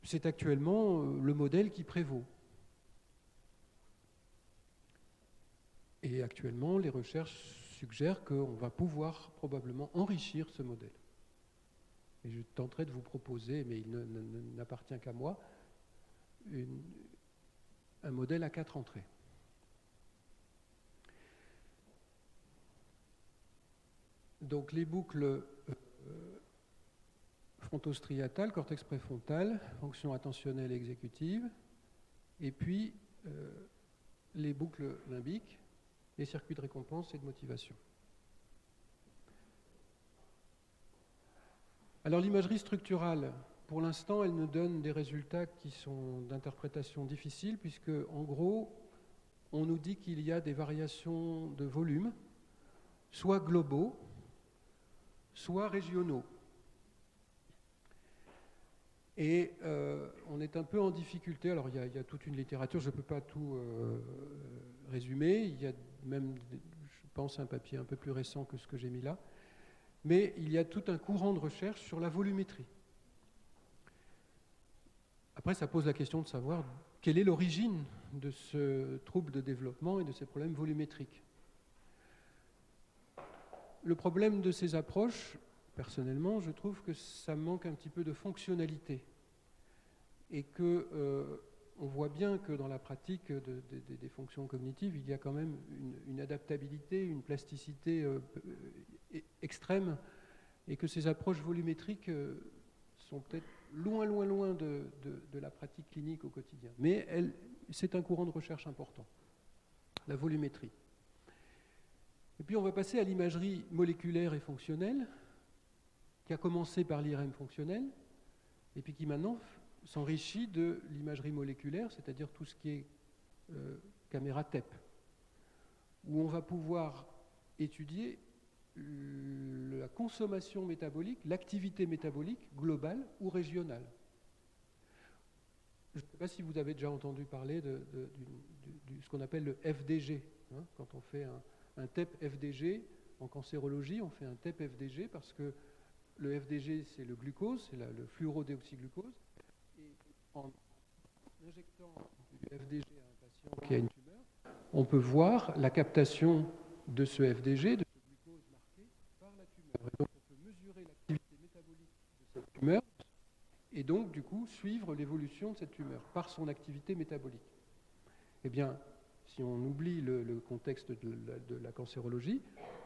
Speaker 2: C'est actuellement le modèle qui prévaut. Et actuellement, les recherches suggèrent qu'on va pouvoir probablement enrichir ce modèle. Et je tenterai de vous proposer, mais il n'appartient qu'à moi, un modèle à 4 entrées. Donc les boucles frontostriatales, cortex préfrontal, fonction attentionnelle et exécutive, et puis les boucles limbiques, les circuits de récompense et de motivation. Alors l'imagerie structurale, pour l'instant, elle nous donne des résultats qui sont d'interprétation difficile, puisque en gros, on nous dit qu'il y a des variations de volume, soit globaux, soit régionaux. Et on est un peu en difficulté. Alors il y a toute une littérature, je ne peux pas tout résumer. Il y a même, je pense, un papier un peu plus récent que ce que j'ai mis là. Mais il y a tout un courant de recherche sur la volumétrie. Après, ça pose la question de savoir quelle est l'origine de ce trouble de développement et de ces problèmes volumétriques. Le problème de ces approches, personnellement, je trouve que ça manque un petit peu de fonctionnalité et qu'on voit bien que dans la pratique des fonctions cognitives, il y a quand même une adaptabilité, une plasticité extrême, et que ces approches volumétriques sont peut-être loin de la pratique clinique au quotidien. Mais c'est un courant de recherche important, la volumétrie. Et puis on va passer à l'imagerie moléculaire et fonctionnelle, qui a commencé par l'IRM fonctionnel, et puis qui maintenant s'enrichit de l'imagerie moléculaire, c'est-à-dire tout ce qui est caméra TEP, où on va pouvoir étudier la consommation métabolique, l'activité métabolique globale ou régionale. Je ne sais pas si vous avez déjà entendu parler de ce qu'on appelle le FDG. Hein, quand on fait un TEP-FDG en cancérologie, on fait un TEP-FDG parce que le FDG, c'est le glucose, c'est le fluorodéoxyglucose. Et en injectant du FDG à un patient qui a une tumeur, on peut voir la captation de ce FDG, de ce glucose marqué par la tumeur. Et donc, on peut mesurer l'activité métabolique de cette tumeur et donc, du coup, suivre l'évolution de cette tumeur par son activité métabolique. Eh bien, si on oublie le contexte de la cancérologie,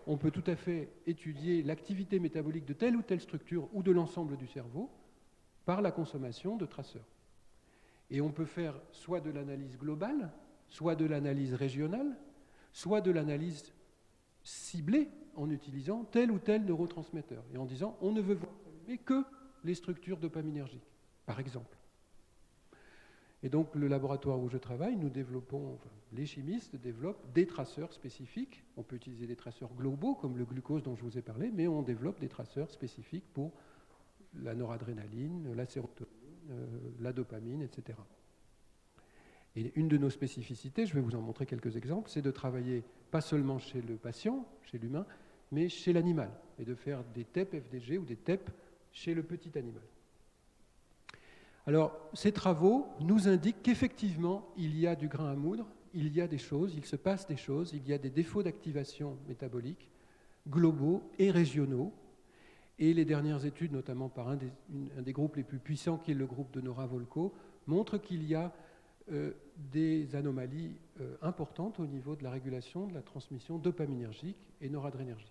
Speaker 2: on peut tout à fait étudier l'activité métabolique de telle ou telle structure ou de l'ensemble du cerveau par la consommation de traceurs. Et on peut faire soit de l'analyse globale, soit de l'analyse régionale, soit de l'analyse ciblée en utilisant tel ou tel neurotransmetteur et en disant on ne veut voir que les structures dopaminergiques, par exemple. Et donc, le laboratoire où je travaille, nous développons, enfin, les chimistes développent des traceurs spécifiques. On peut utiliser des traceurs globaux, comme le glucose dont je vous ai parlé, mais on développe des traceurs spécifiques pour la noradrénaline, la sérotonine, la dopamine, etc. Et une de nos spécificités, je vais vous en montrer quelques exemples, c'est de travailler pas seulement chez le patient, chez l'humain, mais chez l'animal, et de faire des TEP-FDG ou des TEP chez le petit animal. Alors, ces travaux nous indiquent qu'effectivement, il y a du grain à moudre, il y a des choses, il se passe des choses, il y a des défauts d'activation métabolique globaux et régionaux. Et les dernières études, notamment par un des groupes les plus puissants, qui est le groupe de Nora Volkow, montrent qu'il y a des anomalies importantes au niveau de la régulation de la transmission dopaminergique et noradrénergique.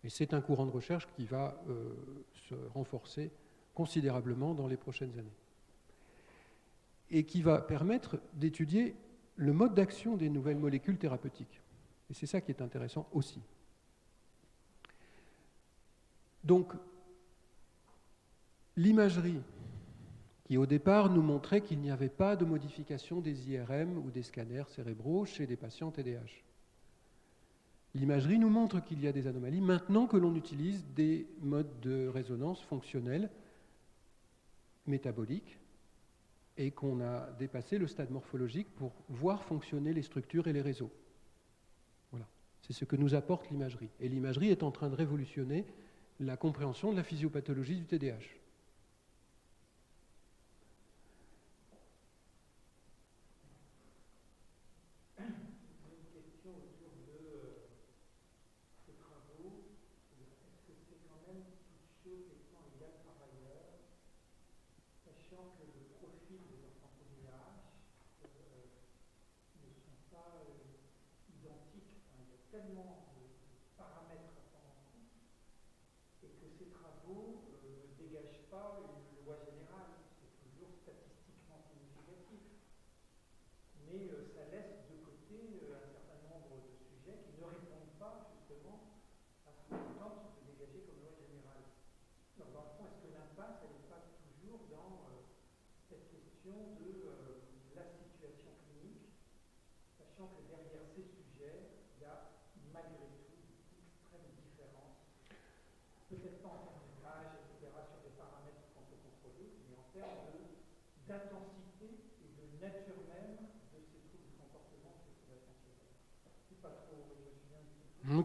Speaker 2: Et c'est un courant de recherche qui va se renforcer considérablement dans les prochaines années. Et qui va permettre d'étudier le mode d'action des nouvelles molécules thérapeutiques. Et c'est ça qui est intéressant aussi. Donc, l'imagerie, qui au départ nous montrait qu'il n'y avait pas de modification des IRM ou des scanners cérébraux chez des patients TDAH. L'imagerie nous montre qu'il y a des anomalies maintenant que l'on utilise des modes de résonance fonctionnels métaboliques et qu'on a dépassé le stade morphologique pour voir fonctionner les structures et les réseaux. Voilà. C'est ce que nous apporte l'imagerie. Et l'imagerie est en train de révolutionner la compréhension de la physiopathologie du TDAH.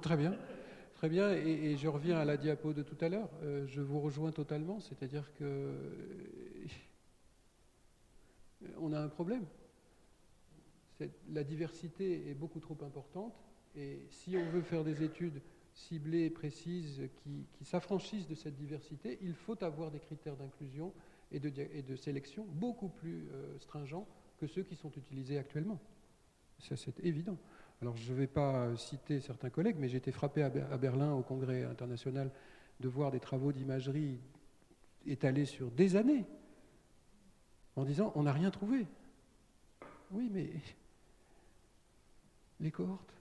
Speaker 2: Très bien. Très bien, et je reviens à la diapo de tout à l'heure. Je vous rejoins totalement, c'est-à-dire que on a un problème. La diversité est beaucoup trop importante, et si on veut faire des études ciblées et précises qui s'affranchissent de cette diversité, il faut avoir des critères d'inclusion et de sélection beaucoup plus stringents que ceux qui sont utilisés actuellement. Ça, c'est évident. Alors, je ne vais pas citer certains collègues, mais j'ai été frappé à Berlin, au Congrès international, de voir des travaux d'imagerie étalés sur des années, en disant, on n'a rien trouvé. Oui, mais les cohortes.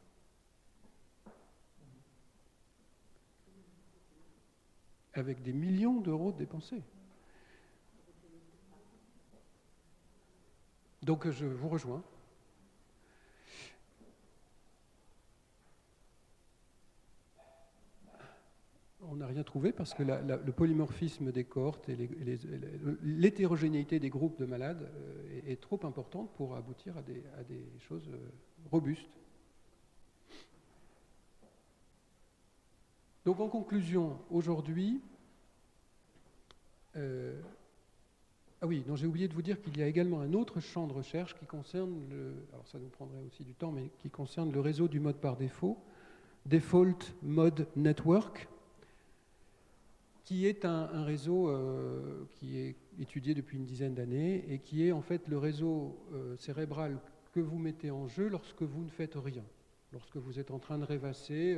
Speaker 2: Avec des millions d'euros dépensés. Donc, je vous rejoins. On n'a rien trouvé parce que le polymorphisme des cohortes et l'hétérogénéité des groupes de malades est trop importante pour aboutir à des choses robustes. Donc en conclusion, aujourd'hui, ah oui, non, j'ai oublié de vous dire qu'il y a également un autre champ de recherche qui concerne alors ça nous prendrait aussi du temps, mais qui concerne le réseau du mode par défaut, Default Mode Network, qui est un réseau qui est étudié depuis une dizaine d'années et qui est en fait le réseau cérébral que vous mettez en jeu lorsque vous ne faites rien, lorsque vous êtes en train de rêvasser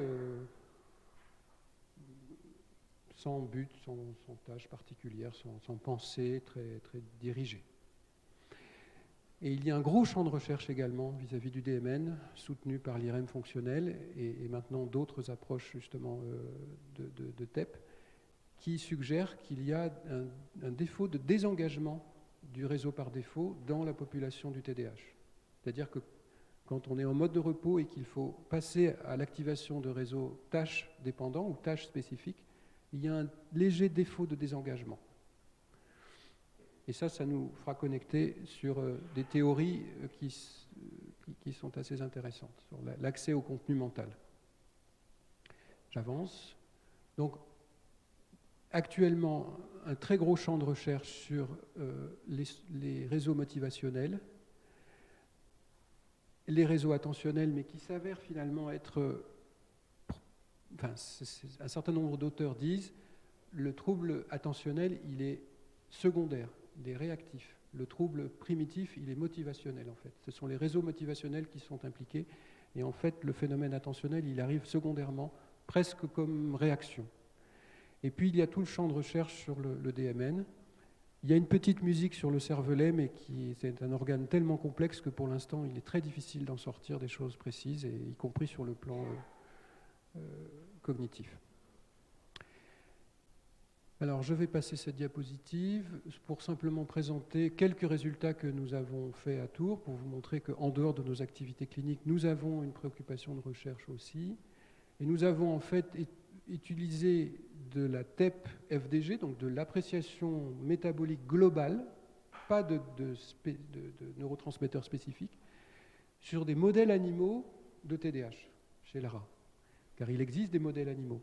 Speaker 2: sans but, sans tâche particulière, sans pensée très, très dirigée. Et il y a un gros champ de recherche également vis-à-vis du DMN, soutenu par l'IRM fonctionnel et maintenant d'autres approches justement de TEP, qui suggère qu'il y a un défaut de désengagement du réseau par défaut dans la population du TDAH. C'est-à-dire que quand on est en mode de repos et qu'il faut passer à l'activation de réseaux tâches dépendants ou tâches spécifiques, il y a un léger défaut de désengagement. Et ça nous fera connecter sur des théories qui sont assez intéressantes, sur l'accès au contenu mental. J'avance. Donc, actuellement, un très gros champ de recherche sur les réseaux motivationnels, les réseaux attentionnels, mais qui s'avèrent finalement être... un certain nombre d'auteurs disent le trouble attentionnel, il est secondaire, il est réactif. Le trouble primitif, il est motivationnel en fait. Ce sont les réseaux motivationnels qui sont impliqués. Et en fait, le phénomène attentionnel, il arrive secondairement, presque comme réaction. Et puis, il y a tout le champ de recherche sur le DMN. Il y a une petite musique sur le cervelet, mais c'est un organe tellement complexe que pour l'instant, il est très difficile d'en sortir des choses précises, et y compris sur le plan cognitif. Alors, je vais passer cette diapositive pour simplement présenter quelques résultats que nous avons faits à Tours, pour vous montrer qu'en dehors de nos activités cliniques, nous avons une préoccupation de recherche aussi. Et nous avons en fait utilisé de la TEP-FDG, donc de l'appréciation métabolique globale, pas de neurotransmetteurs spécifiques, sur des modèles animaux de TDAH chez le rat, car il existe des modèles animaux.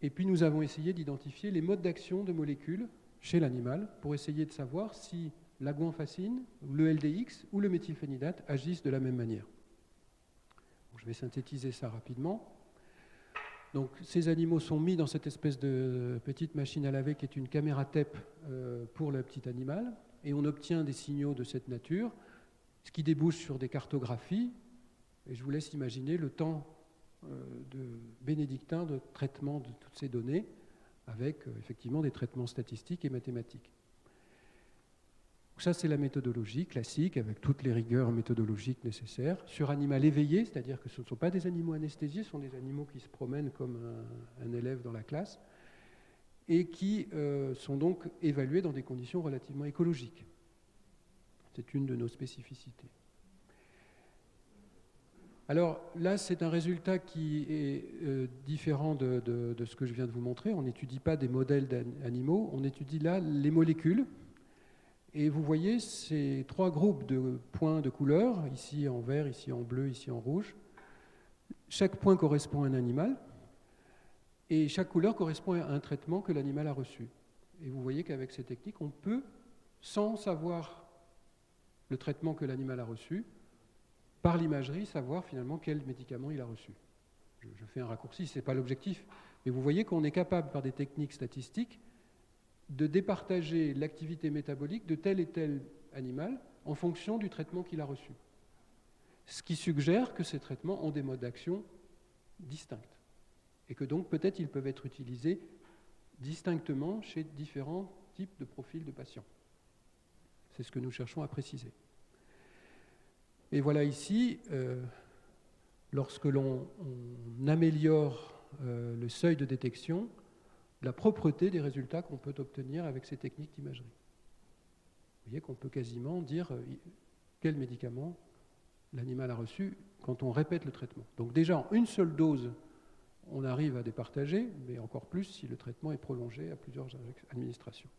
Speaker 2: Et puis nous avons essayé d'identifier les modes d'action de molécules chez l'animal pour essayer de savoir si la guanfacine, le LDX ou le méthylphénidate agissent de la même manière. Donc, je vais synthétiser ça rapidement. Donc, ces animaux sont mis dans cette espèce de petite machine à laver qui est une caméra TEP pour le petit animal, et on obtient des signaux de cette nature, ce qui débouche sur des cartographies, et je vous laisse imaginer le temps de bénédictin de traitement de toutes ces données avec effectivement des traitements statistiques et mathématiques. Donc ça, c'est la méthodologie classique avec toutes les rigueurs méthodologiques nécessaires sur animal éveillé, c'est-à-dire que ce ne sont pas des animaux anesthésiés, ce sont des animaux qui se promènent comme un élève dans la classe et qui sont donc évalués dans des conditions relativement écologiques. C'est une de nos spécificités. Alors là, c'est un résultat qui est différent de ce que je viens de vous montrer. On n'étudie pas des modèles d'animaux, on étudie là les molécules. Et vous voyez ces trois groupes de points de couleur, ici en vert, ici en bleu, ici en rouge. Chaque point correspond à un animal, et chaque couleur correspond à un traitement que l'animal a reçu. Et vous voyez qu'avec ces techniques, on peut, sans savoir le traitement que l'animal a reçu, par l'imagerie, savoir finalement quel médicament il a reçu. Je fais un raccourci, ce n'est pas l'objectif, mais vous voyez qu'on est capable, par des techniques statistiques, de départager l'activité métabolique de tel et tel animal en fonction du traitement qu'il a reçu. Ce qui suggère que ces traitements ont des modes d'action distincts, et que donc peut-être ils peuvent être utilisés distinctement chez différents types de profils de patients. C'est ce que nous cherchons à préciser. Et voilà ici, lorsque l'on améliore le seuil de détection, la propreté des résultats qu'on peut obtenir avec ces techniques d'imagerie. Vous voyez qu'on peut quasiment dire quel médicament l'animal a reçu quand on répète le traitement. Donc déjà, en une seule dose, on arrive à départager, mais encore plus si le traitement est prolongé à plusieurs administrations.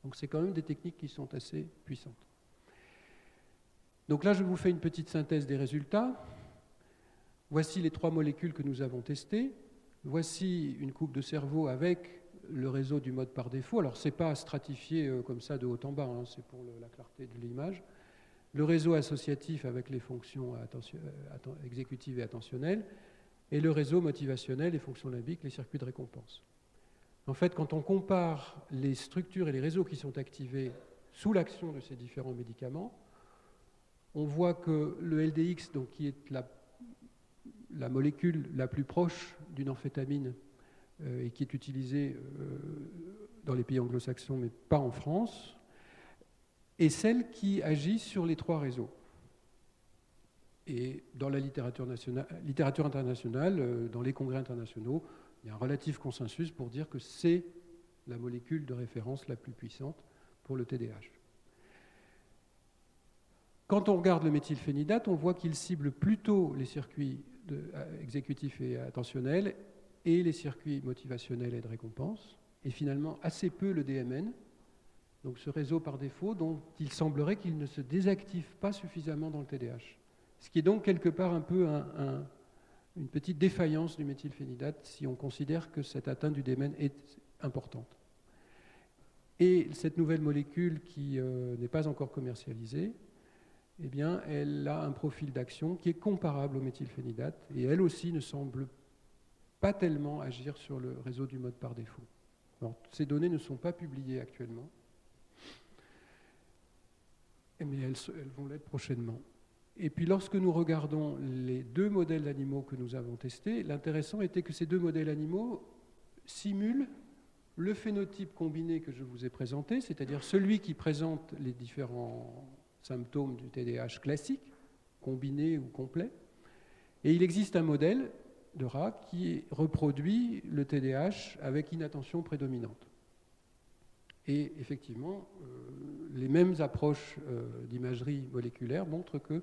Speaker 2: Donc c'est quand même des techniques qui sont assez puissantes. Donc là, je vous fais une petite synthèse des résultats. Voici les trois molécules que nous avons testées. Voici une coupe de cerveau avec le réseau du mode par défaut. Alors, ce n'est pas stratifié comme ça de haut en bas, hein, c'est pour la clarté de l'image. Le réseau associatif avec les fonctions exécutives et attentionnelles, et le réseau motivationnel, les fonctions limbiques, les circuits de récompense. En fait, quand on compare les structures et les réseaux qui sont activés sous l'action de ces différents médicaments, on voit que le LDX, donc, qui est la molécule la plus proche d'une amphétamine et qui est utilisée dans les pays anglo-saxons, mais pas en France, est celle qui agit sur les trois réseaux. Et dans la littérature internationale, dans les congrès internationaux, il y a un relatif consensus pour dire que c'est la molécule de référence la plus puissante pour le TDAH. Quand on regarde le méthylphénidate, on voit qu'il cible plutôt les circuits exécutifs et attentionnels et les circuits motivationnels et de récompense, et finalement assez peu le DMN, donc ce réseau par défaut dont il semblerait qu'il ne se désactive pas suffisamment dans le TDAH. Ce qui est donc quelque part un peu une petite défaillance du méthylphénidate si on considère que cette atteinte du DMN est importante. Et cette nouvelle molécule qui n'est pas encore commercialisée eh bien, elle a un profil d'action qui est comparable au méthylphénidate, et elle aussi ne semble pas tellement agir sur le réseau du mode par défaut. Alors, ces données ne sont pas publiées actuellement, mais elles vont l'être prochainement. Et puis lorsque nous regardons les deux modèles d'animaux que nous avons testés, l'intéressant était que ces deux modèles animaux simulent le phénotype combiné que je vous ai présenté, c'est-à-dire celui qui présente les différents symptômes du TDAH classique, combiné ou complet. Et il existe un modèle de rat qui reproduit le TDAH avec inattention prédominante. Et effectivement, les mêmes approches d'imagerie moléculaire montrent que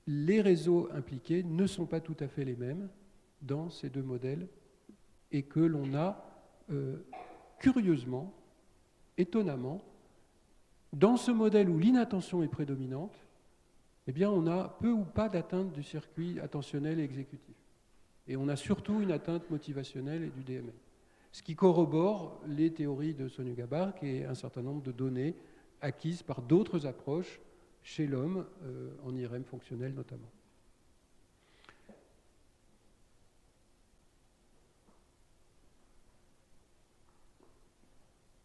Speaker 2: les réseaux impliqués ne sont pas tout à fait les mêmes dans ces deux modèles et que l'on a curieusement, étonnamment, dans ce modèle où l'inattention est prédominante, eh bien on a peu ou pas d'atteinte du circuit attentionnel et exécutif. Et on a surtout une atteinte motivationnelle et du DMN. Ce qui corrobore les théories de Sonia Gabark et un certain nombre de données acquises par d'autres approches chez l'homme, en IRM fonctionnel notamment.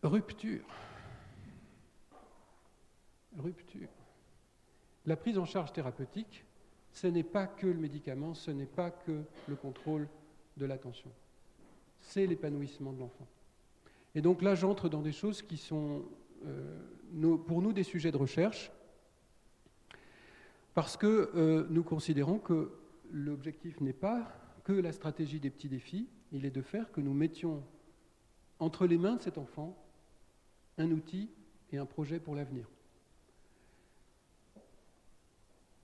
Speaker 2: Rupture. La prise en charge thérapeutique, ce n'est pas que le médicament, ce n'est pas que le contrôle de l'attention. C'est l'épanouissement de l'enfant. Et donc là, j'entre dans des choses qui sont, pour nous, des sujets de recherche, parce que nous considérons que l'objectif n'est pas que la stratégie des petits défis, il est de faire que nous mettions entre les mains de cet enfant un outil et un projet pour l'avenir.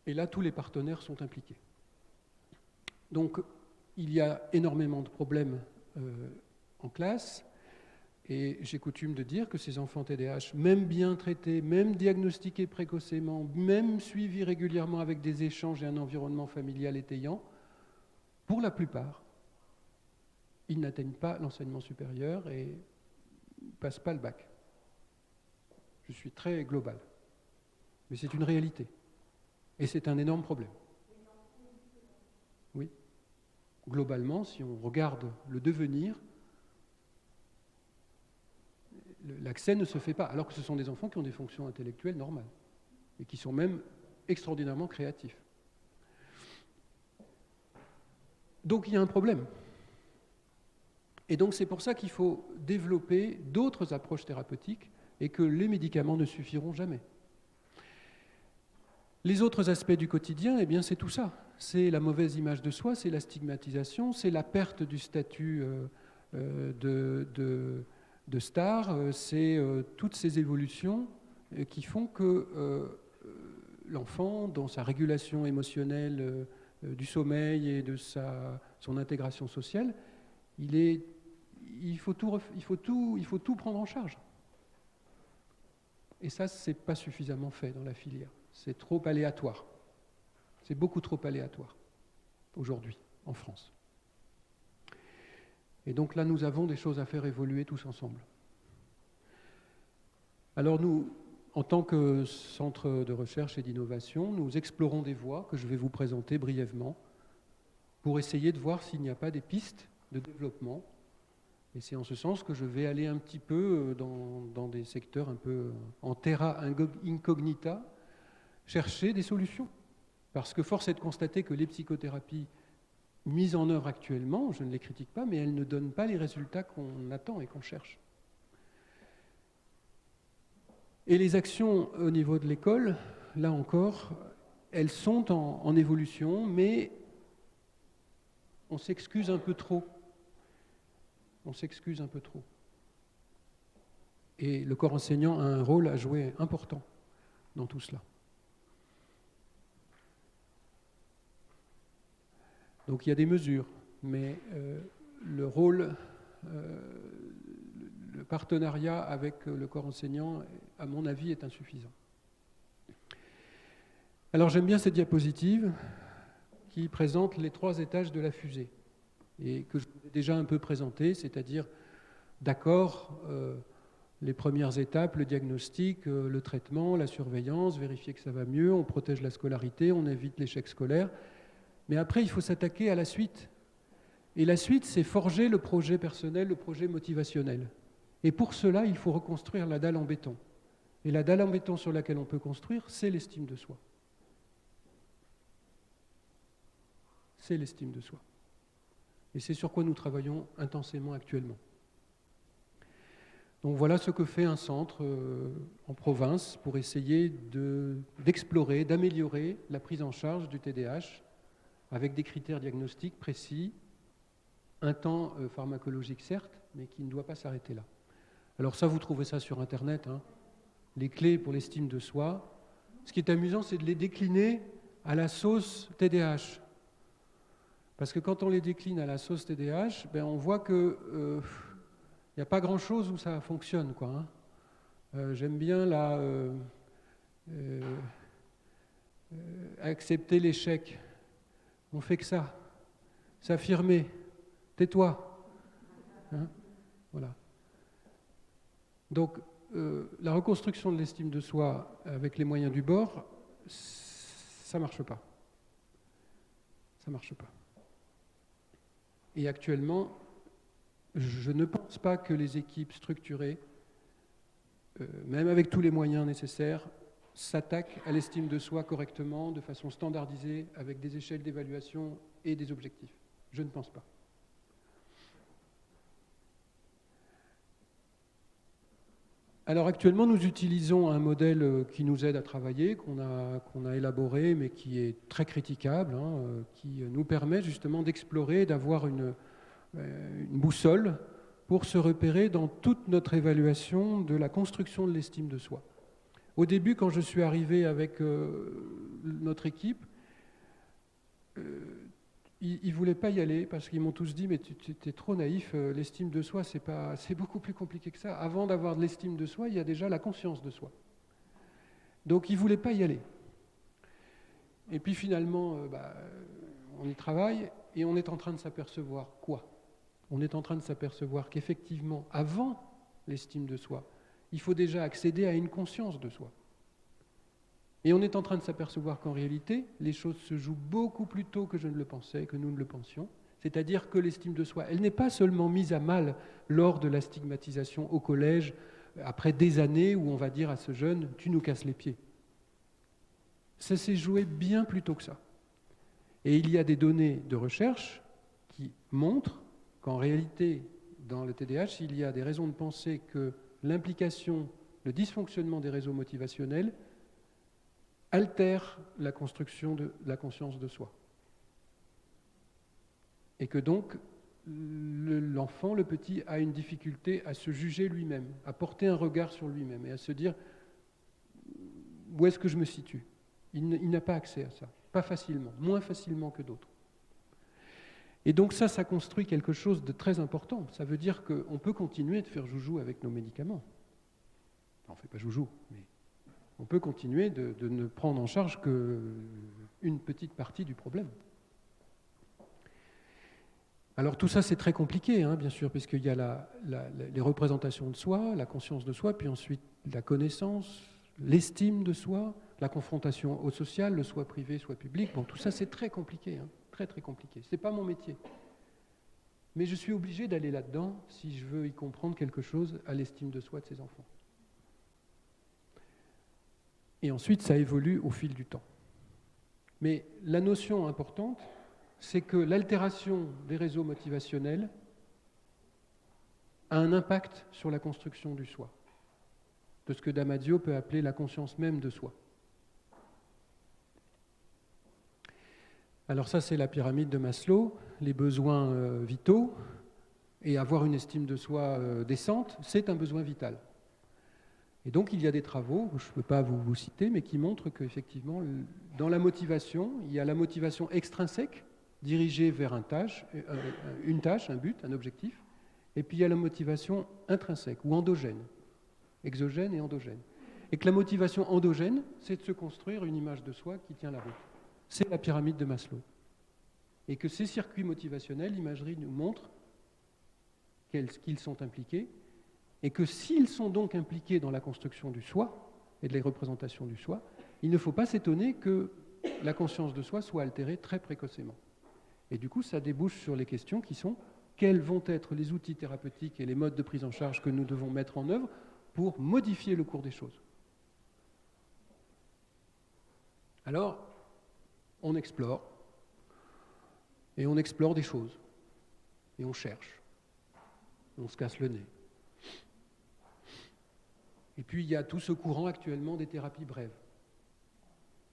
Speaker 2: Et là, tous les partenaires sont impliqués. Donc, il y a énormément de problèmes en classe, et j'ai coutume de dire que ces enfants TDAH, même bien traités, même diagnostiqués précocement, même suivis régulièrement avec des échanges et un environnement familial étayant, pour la plupart, ils n'atteignent pas l'enseignement supérieur et ne passent pas le bac. Je suis très global, mais c'est une réalité. Et c'est un énorme problème. Oui. Globalement, si on regarde le devenir, l'accès ne se fait pas, alors que ce sont des enfants qui ont des fonctions intellectuelles normales et qui sont même extraordinairement créatifs. Donc il y a un problème. Et donc c'est pour ça qu'il faut développer d'autres approches thérapeutiques et que les médicaments ne suffiront jamais. Les autres aspects du quotidien, eh bien c'est tout ça. C'est la mauvaise image de soi, c'est la stigmatisation, c'est la perte du statut de star, c'est toutes ces évolutions qui font que l'enfant, dans sa régulation émotionnelle du sommeil et de son intégration sociale, il faut tout prendre en charge. Et ça, ce n'est pas suffisamment fait dans la filière. C'est trop aléatoire. C'est beaucoup trop aléatoire aujourd'hui, en France. Et donc là, nous avons des choses à faire évoluer tous ensemble. Alors nous, en tant que centre de recherche et d'innovation, nous explorons des voies que je vais vous présenter brièvement pour essayer de voir s'il n'y a pas des pistes de développement. Et c'est en ce sens que je vais aller un petit peu dans des secteurs un peu en terra incognita, chercher des solutions. Parce que force est de constater que les psychothérapies mises en œuvre actuellement, je ne les critique pas, mais elles ne donnent pas les résultats qu'on attend et qu'on cherche. Et les actions au niveau de l'école, là encore, elles sont en évolution, mais on s'excuse un peu trop. On s'excuse un peu trop. Et le corps enseignant a un rôle à jouer important dans tout cela. Donc il y a des mesures, mais le rôle, le partenariat avec le corps enseignant, à mon avis, est insuffisant. Alors j'aime bien cette diapositive qui présente les 3 étages de la fusée et que je vous ai déjà un peu présenté, c'est-à-dire, d'accord, les premières étapes, le diagnostic, le traitement, la surveillance, vérifier que ça va mieux, on protège la scolarité, on évite l'échec scolaire. Mais après, il faut s'attaquer à la suite. Et la suite, c'est forger le projet personnel, le projet motivationnel. Et pour cela, il faut reconstruire la dalle en béton. Et la dalle en béton sur laquelle on peut construire, c'est l'estime de soi. C'est l'estime de soi. Et c'est sur quoi nous travaillons intensément actuellement. Donc voilà ce que fait un centre en province pour essayer d'explorer, d'améliorer la prise en charge du TDAH avec des critères diagnostiques précis, un temps pharmacologique certes, mais qui ne doit pas s'arrêter là. Alors ça, vous trouvez ça sur Internet, hein, les clés pour l'estime de soi. Ce qui est amusant, c'est de les décliner à la sauce TDAH. Parce que quand on les décline à la sauce TDAH, ben on voit que il n'y a pas grand-chose où ça fonctionne, quoi. Hein. J'aime bien accepter l'échec. On fait que ça. S'affirmer. Tais-toi. Hein, voilà. Donc, la reconstruction de l'estime de soi avec les moyens du bord, ça ne marche pas. Ça ne marche pas. Et actuellement, je ne pense pas que les équipes structurées, même avec tous les moyens nécessaires, s'attaquent à l'estime de soi correctement, de façon standardisée, avec des échelles d'évaluation et des objectifs. Je ne pense pas. Alors actuellement, nous utilisons un modèle qui nous aide à travailler, qu'on a élaboré, mais qui est très critiquable, hein, qui nous permet justement d'explorer, d'avoir une boussole pour se repérer dans toute notre évaluation de la construction de l'estime de soi. Au début, quand je suis arrivé avec notre équipe, ils ne voulaient pas y aller parce qu'ils m'ont tous dit « mais tu es trop naïf, l'estime de soi, c'est beaucoup plus compliqué que ça. Avant d'avoir de l'estime de soi, il y a déjà la conscience de soi. » Donc ils ne voulaient pas y aller. Et puis finalement, on y travaille et on est en train de s'apercevoir quoi ? On est en train de s'apercevoir qu'effectivement, avant l'estime de soi, il faut déjà accéder à une conscience de soi. Et on est en train de s'apercevoir qu'en réalité, les choses se jouent beaucoup plus tôt que je ne le pensais, que nous ne le pensions. C'est-à-dire que l'estime de soi, elle n'est pas seulement mise à mal lors de la stigmatisation au collège, après des années où on va dire à ce jeune « tu nous casses les pieds ». Ça s'est joué bien plus tôt que ça. Et il y a des données de recherche qui montrent qu'en réalité, dans le TDAH, il y a des raisons de penser que l'implication, le dysfonctionnement des réseaux motivationnels altère la construction de la conscience de soi. Et que donc, l'enfant, le petit, a une difficulté à se juger lui-même, à porter un regard sur lui-même et à se dire « où est-ce que je me situe ?» Il n'a pas accès à ça, pas facilement, moins facilement que d'autres. Et donc ça construit quelque chose de très important. Ça veut dire qu'on peut continuer de faire joujou avec nos médicaments. On ne fait pas joujou, mais on peut continuer de ne prendre en charge qu'une petite partie du problème. Alors tout ça, c'est très compliqué, hein, bien sûr, puisqu'il y a les représentations de soi, la conscience de soi, puis ensuite la connaissance, l'estime de soi, la confrontation au social, le soi privé, soi public. Bon, tout ça, c'est très compliqué, hein, très très compliqué. Ce n'est pas mon métier. Mais je suis obligé d'aller là-dedans si je veux y comprendre quelque chose à l'estime de soi de ces enfants. Et ensuite, ça évolue au fil du temps. Mais la notion importante, c'est que l'altération des réseaux motivationnels a un impact sur la construction du soi, de ce que Damasio peut appeler la conscience même de soi. Alors ça, c'est la pyramide de Maslow, les besoins vitaux, et avoir une estime de soi décente, c'est un besoin vital. Et donc, il y a des travaux, je ne peux pas vous citer, mais qui montrent qu'effectivement, dans la motivation, il y a la motivation extrinsèque, dirigée vers une tâche, un but, un objectif, et puis il y a la motivation intrinsèque ou endogène, exogène et endogène. Et que la motivation endogène, c'est de se construire une image de soi qui tient la route. C'est la pyramide de Maslow. Et que ces circuits motivationnels, l'imagerie nous montre qu'ils sont impliqués, et que s'ils sont donc impliqués dans la construction du soi et de la représentation du soi, il ne faut pas s'étonner que la conscience de soi soit altérée très précocement. Et du coup, ça débouche sur les questions qui sont quels vont être les outils thérapeutiques et les modes de prise en charge que nous devons mettre en œuvre pour modifier le cours des choses. Alors, on explore, et on explore des choses, et on cherche, on se casse le nez. Et puis, il y a tout ce courant actuellement des thérapies brèves.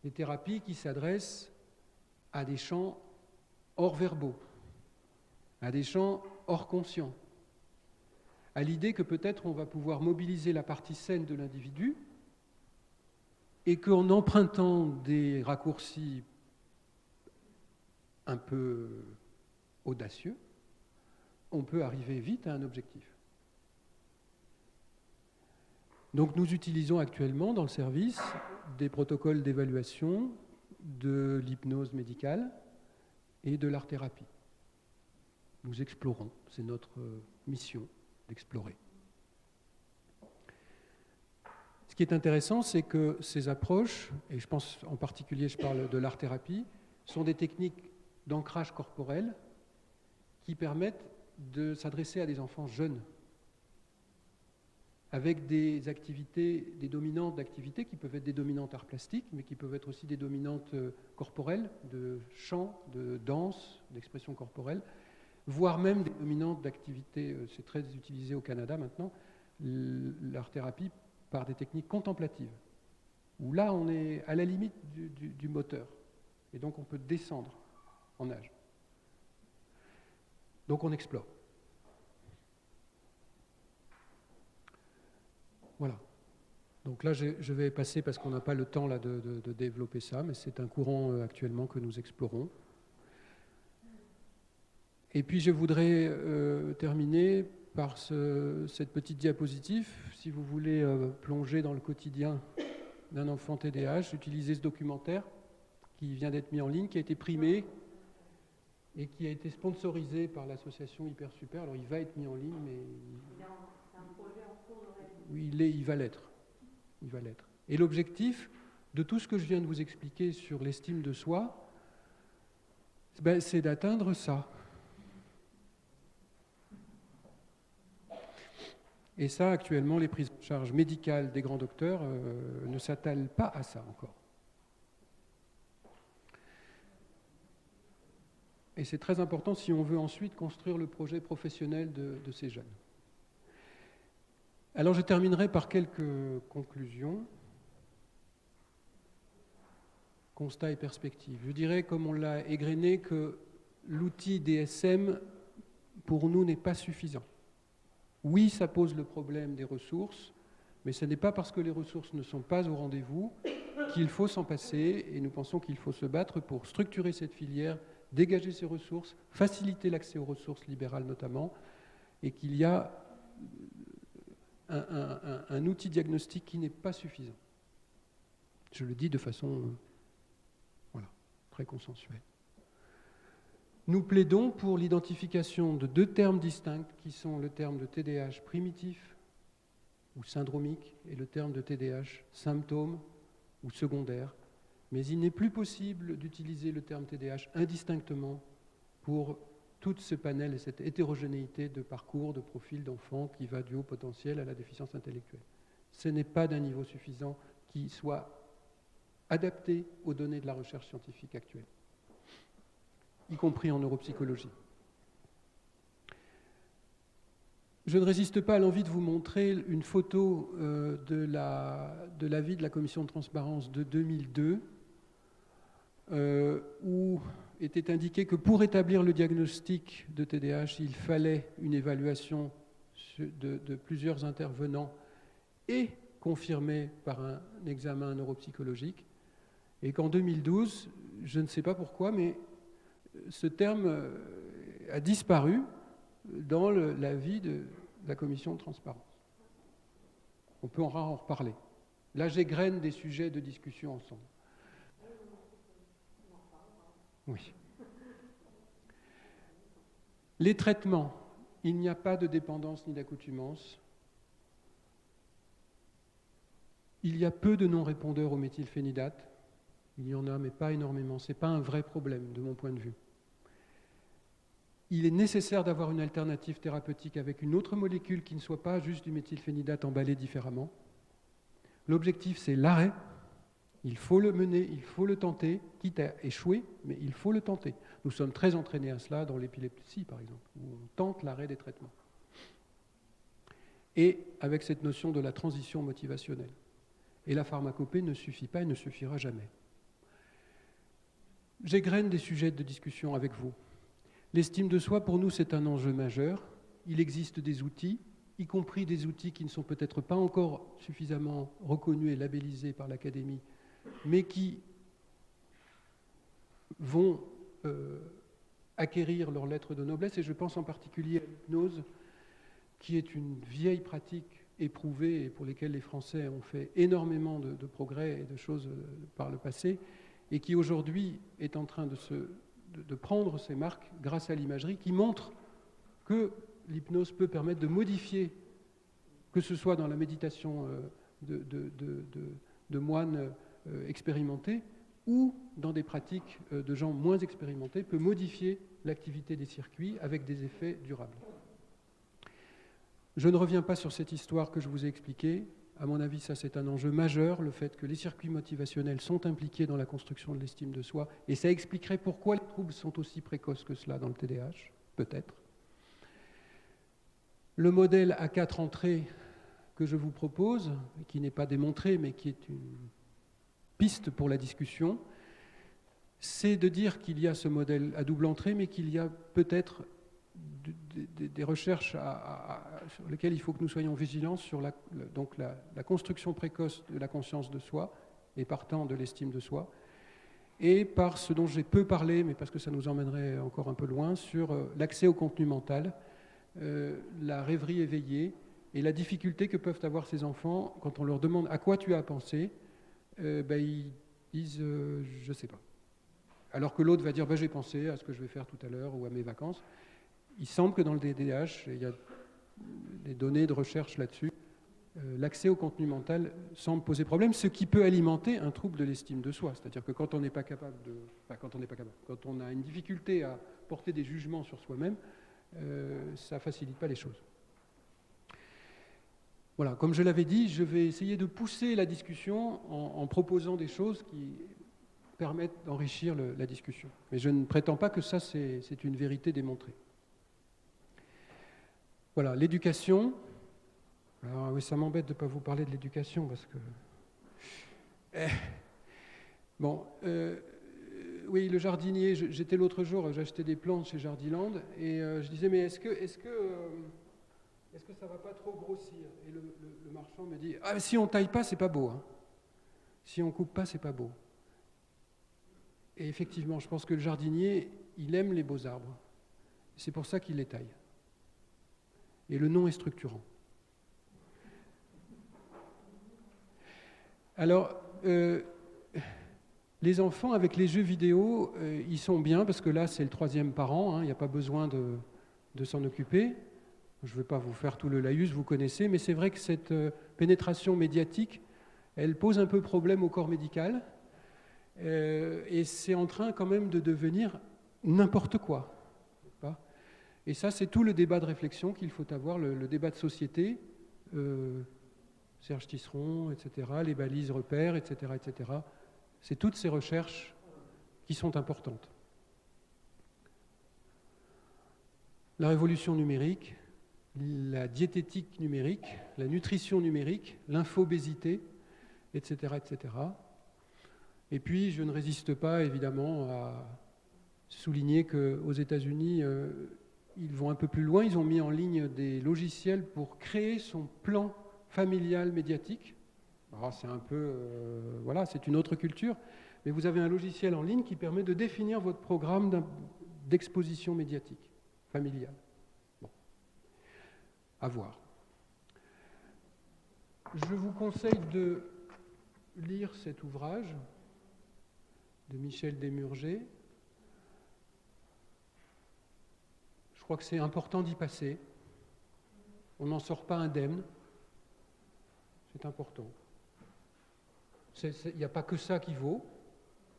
Speaker 2: Des thérapies qui s'adressent à des champs hors verbaux, à des champs hors conscients, à l'idée que peut-être on va pouvoir mobiliser la partie saine de l'individu et qu'en empruntant des raccourcis un peu audacieux, on peut arriver vite à un objectif. Donc nous utilisons actuellement dans le service des protocoles d'évaluation de l'hypnose médicale et de l'art-thérapie. Nous explorons, c'est notre mission d'explorer. Ce qui est intéressant, c'est que ces approches, et je pense en particulier, je parle de l'art-thérapie, sont des techniques d'ancrage corporel qui permettent de s'adresser à des enfants jeunes, avec des activités, des dominantes d'activités qui peuvent être des dominantes art plastique, mais qui peuvent être aussi des dominantes corporelles, de chant, de danse, d'expression corporelle, voire même des dominantes d'activités, c'est très utilisé au Canada maintenant, l'art-thérapie par des techniques contemplatives, où là on est à la limite du moteur, et donc on peut descendre en âge. Donc on explore. Voilà. Donc là, je vais passer, parce qu'on n'a pas le temps là, de développer ça, mais c'est un courant actuellement que nous explorons. Et puis je voudrais terminer par cette petite diapositive. Si vous voulez plonger dans le quotidien d'un enfant TDAH, utilisez ce documentaire qui vient d'être mis en ligne, qui a été primé et qui a été sponsorisé par l'association Hyper Super. Alors il va être mis en ligne, mais... Oui, il va l'être. Il va l'être. Et l'objectif de tout ce que je viens de vous expliquer sur l'estime de soi, c'est d'atteindre ça. Et ça, actuellement, les prises en charge médicales des grands docteurs ne s'attellent pas à ça encore. Et c'est très important si on veut ensuite construire le projet professionnel de ces jeunes. Alors je terminerai par quelques conclusions, constats et perspectives. Je dirais, comme on l'a égrené, que l'outil DSM, pour nous, n'est pas suffisant. Oui, ça pose le problème des ressources, mais ce n'est pas parce que les ressources ne sont pas au rendez-vous qu'il faut s'en passer, et nous pensons qu'il faut se battre pour structurer cette filière, dégager ces ressources, faciliter l'accès aux ressources libérales notamment, et qu'il y a un outil diagnostique qui n'est pas suffisant. Je le dis de façon très consensuelle. Nous plaidons pour l'identification de deux termes distincts qui sont le terme de TDAH primitif ou syndromique et le terme de TDAH symptôme ou secondaire. Mais il n'est plus possible d'utiliser le terme TDAH indistinctement pour tout ce panel et cette hétérogénéité de parcours, de profils d'enfants qui va du haut potentiel à la déficience intellectuelle. Ce n'est pas d'un niveau suffisant qui soit adapté aux données de la recherche scientifique actuelle, y compris en neuropsychologie. Je ne résiste pas à l'envie de vous montrer une photo de l'avis de la commission de transparence de 2002, où était indiqué que pour établir le diagnostic de TDAH, il fallait une évaluation de plusieurs intervenants et confirmée par un examen neuropsychologique, et qu'en 2012, je ne sais pas pourquoi, mais ce terme a disparu dans l'avis de la commission de transparence. On peut en reparler. Là, j'égrène des sujets de discussion ensemble. Oui. Les traitements, il n'y a pas de dépendance ni d'accoutumance. Il y a peu de non-répondeurs au méthylphénidate. Il y en a, mais pas énormément. Ce n'est pas un vrai problème, de mon point de vue. Il est nécessaire d'avoir une alternative thérapeutique avec une autre molécule qui ne soit pas juste du méthylphénidate emballé différemment. L'objectif, c'est l'arrêt. Il faut le mener, il faut le tenter, quitte à échouer, mais il faut le tenter. Nous sommes très entraînés à cela dans l'épilepsie, par exemple, où on tente l'arrêt des traitements. Et avec cette notion de la transition motivationnelle. Et la pharmacopée ne suffit pas et ne suffira jamais. J'égrène des sujets de discussion avec vous. L'estime de soi, pour nous, c'est un enjeu majeur. Il existe des outils, y compris des outils qui ne sont peut-être pas encore suffisamment reconnus et labellisés par l'Académie, mais qui vont acquérir leur lettre de noblesse. Et je pense en particulier à l'hypnose, qui est une vieille pratique éprouvée et pour lesquelles les Français ont fait énormément de progrès et de choses par le passé, et qui aujourd'hui est en train de prendre ses marques grâce à l'imagerie, qui montre que l'hypnose peut permettre de modifier, que ce soit dans la méditation de moines expérimentés ou dans des pratiques de gens moins expérimentés, peut modifier l'activité des circuits avec des effets durables. Je ne reviens pas sur cette histoire que je vous ai expliquée. À mon avis, ça c'est un enjeu majeur, le fait que les circuits motivationnels sont impliqués dans la construction de l'estime de soi, et ça expliquerait pourquoi les troubles sont aussi précoces que cela dans le TDAH, peut-être. Le modèle à 4 entrées que je vous propose, qui n'est pas démontré, mais qui est une piste pour la discussion, c'est de dire qu'il y a ce modèle à double entrée, mais qu'il y a peut-être des recherches sur lesquelles il faut que nous soyons vigilants sur la construction précoce de la conscience de soi et partant de l'estime de soi, et par ce dont j'ai peu parlé, mais parce que ça nous emmènerait encore un peu loin, sur l'accès au contenu mental, la rêverie éveillée et la difficulté que peuvent avoir ces enfants quand on leur demande à quoi tu as pensé, ils disent je ne sais pas. Alors que l'autre va dire j'ai pensé à ce que je vais faire tout à l'heure ou à mes vacances. Il semble que dans le TDAH, il y a des données de recherche là-dessus, l'accès au contenu mental semble poser problème, ce qui peut alimenter un trouble de l'estime de soi. C'est-à-dire que quand on n'est pas capable quand on a une difficulté à porter des jugements sur soi-même, ça ne facilite pas les choses. Voilà, comme je l'avais dit, je vais essayer de pousser la discussion en proposant des choses qui permettent d'enrichir la discussion. Mais je ne prétends pas que ça, c'est une vérité démontrée. Voilà, l'éducation. Alors oui, ça m'embête de ne pas vous parler de l'éducation parce que... oui, le jardinier, j'étais l'autre jour, j'achetais des plantes chez Jardiland et je disais, mais est-ce que ça ne va pas trop grossir? Et le marchand me dit, ah, si on ne taille pas, c'est pas beau. Hein. Si on ne coupe pas, c'est pas beau. Et effectivement, je pense que le jardinier, il aime les beaux arbres. C'est pour ça qu'il les taille. Et le nom est structurant. Alors, les enfants, avec les jeux vidéo, ils sont bien, parce que là, c'est le 3e par an, hein, il n'y a pas besoin de s'en occuper. Je ne vais pas vous faire tout le laïus, vous connaissez, mais c'est vrai que cette pénétration médiatique, elle pose un peu problème au corps médical, et c'est en train quand même de devenir n'importe quoi. Et ça, c'est tout le débat de réflexion qu'il faut avoir, le débat de société, Serge Tisseron, etc., les balises repères, etc., etc. C'est toutes ces recherches qui sont importantes. La révolution numérique, la diététique numérique, la nutrition numérique, l'infobésité, etc., etc. Et puis, je ne résiste pas, évidemment, à souligner qu'aux États-Unis, ils vont un peu plus loin. Ils ont mis en ligne des logiciels pour créer son plan familial médiatique. Alors, c'est un peu... voilà, c'est une autre culture. Mais vous avez un logiciel en ligne qui permet de définir votre programme d'exposition médiatique familiale. Bon. À voir. Je vous conseille de lire cet ouvrage de Michel Desmurger. Je crois que c'est important d'y passer. On n'en sort pas indemne. C'est important. Il n'y a pas que ça qui vaut,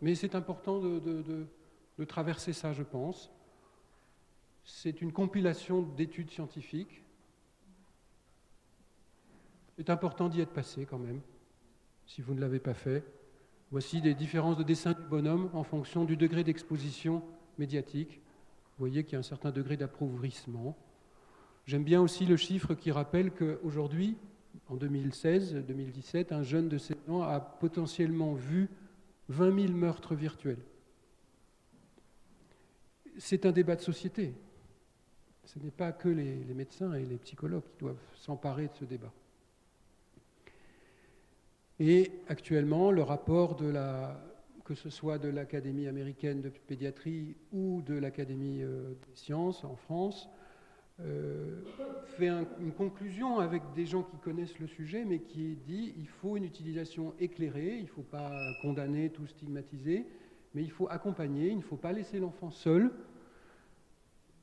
Speaker 2: mais c'est important de traverser ça, je pense. C'est une compilation d'études scientifiques. C'est important d'y être passé quand même, si vous ne l'avez pas fait. Voici des différences de dessin du bonhomme en fonction du degré d'exposition médiatique. Vous voyez qu'il y a un certain degré d'appauvrissement. J'aime bien aussi le chiffre qui rappelle qu'aujourd'hui, en 2016-2017, un jeune de 16 ans a potentiellement vu 20 000 meurtres virtuels. C'est un débat de société. Ce n'est pas que les médecins et les psychologues qui doivent s'emparer de ce débat. Et actuellement, le rapport que ce soit de l'Académie américaine de pédiatrie ou de l'Académie des sciences en France, fait une conclusion avec des gens qui connaissent le sujet, mais qui dit qu'il faut une utilisation éclairée, il ne faut pas condamner, tout stigmatiser, mais il faut accompagner, il ne faut pas laisser l'enfant seul,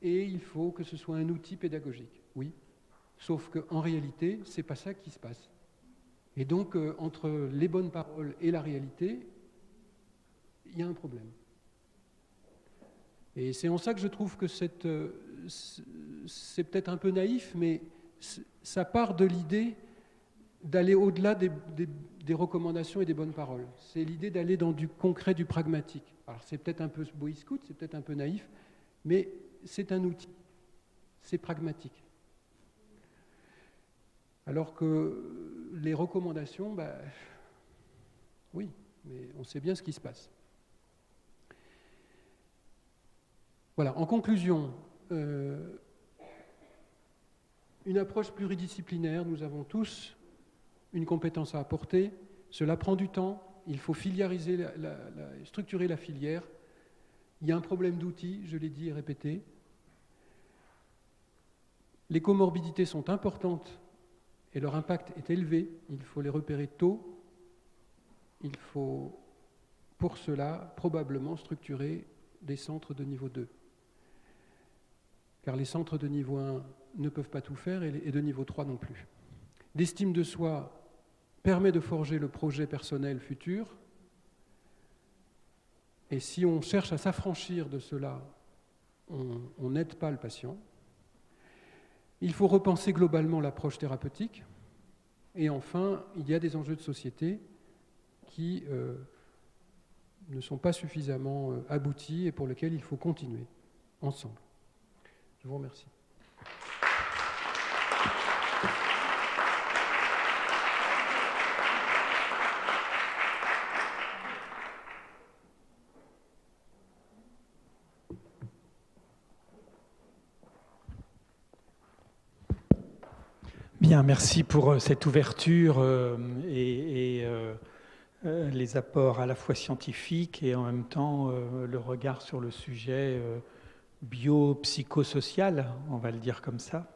Speaker 2: et il faut que ce soit un outil pédagogique, oui. Sauf qu'en réalité, ce n'est pas ça qui se passe. Et donc, entre les bonnes paroles et la réalité, il y a un problème. Et c'est en ça que je trouve que c'est peut-être un peu naïf, mais ça part de l'idée d'aller au-delà des recommandations et des bonnes paroles. C'est l'idée d'aller dans du concret, du pragmatique. Alors c'est peut-être un peu boy scout, c'est peut-être un peu naïf, mais c'est un outil, c'est pragmatique. Alors que les recommandations, oui, mais on sait bien ce qui se passe. Voilà, en conclusion, une approche pluridisciplinaire, nous avons tous une compétence à apporter, cela prend du temps, il faut filiariser, structurer la filière, il y a un problème d'outils, je l'ai dit et répété. Les comorbidités sont importantes et leur impact est élevé, il faut les repérer tôt, il faut pour cela probablement structurer des centres de niveau 2. Car les centres de niveau 1 ne peuvent pas tout faire et de niveau 3 non plus. L'estime de soi permet de forger le projet personnel futur, et si on cherche à s'affranchir de cela, on n'aide pas le patient. Il faut repenser globalement l'approche thérapeutique, et enfin, il y a des enjeux de société qui ne sont pas suffisamment aboutis et pour lesquels il faut continuer ensemble. Je vous remercie.
Speaker 1: Bien, merci pour cette ouverture et les apports à la fois scientifiques et en même temps le regard sur le sujet bio-psychosocial, on va le dire comme ça.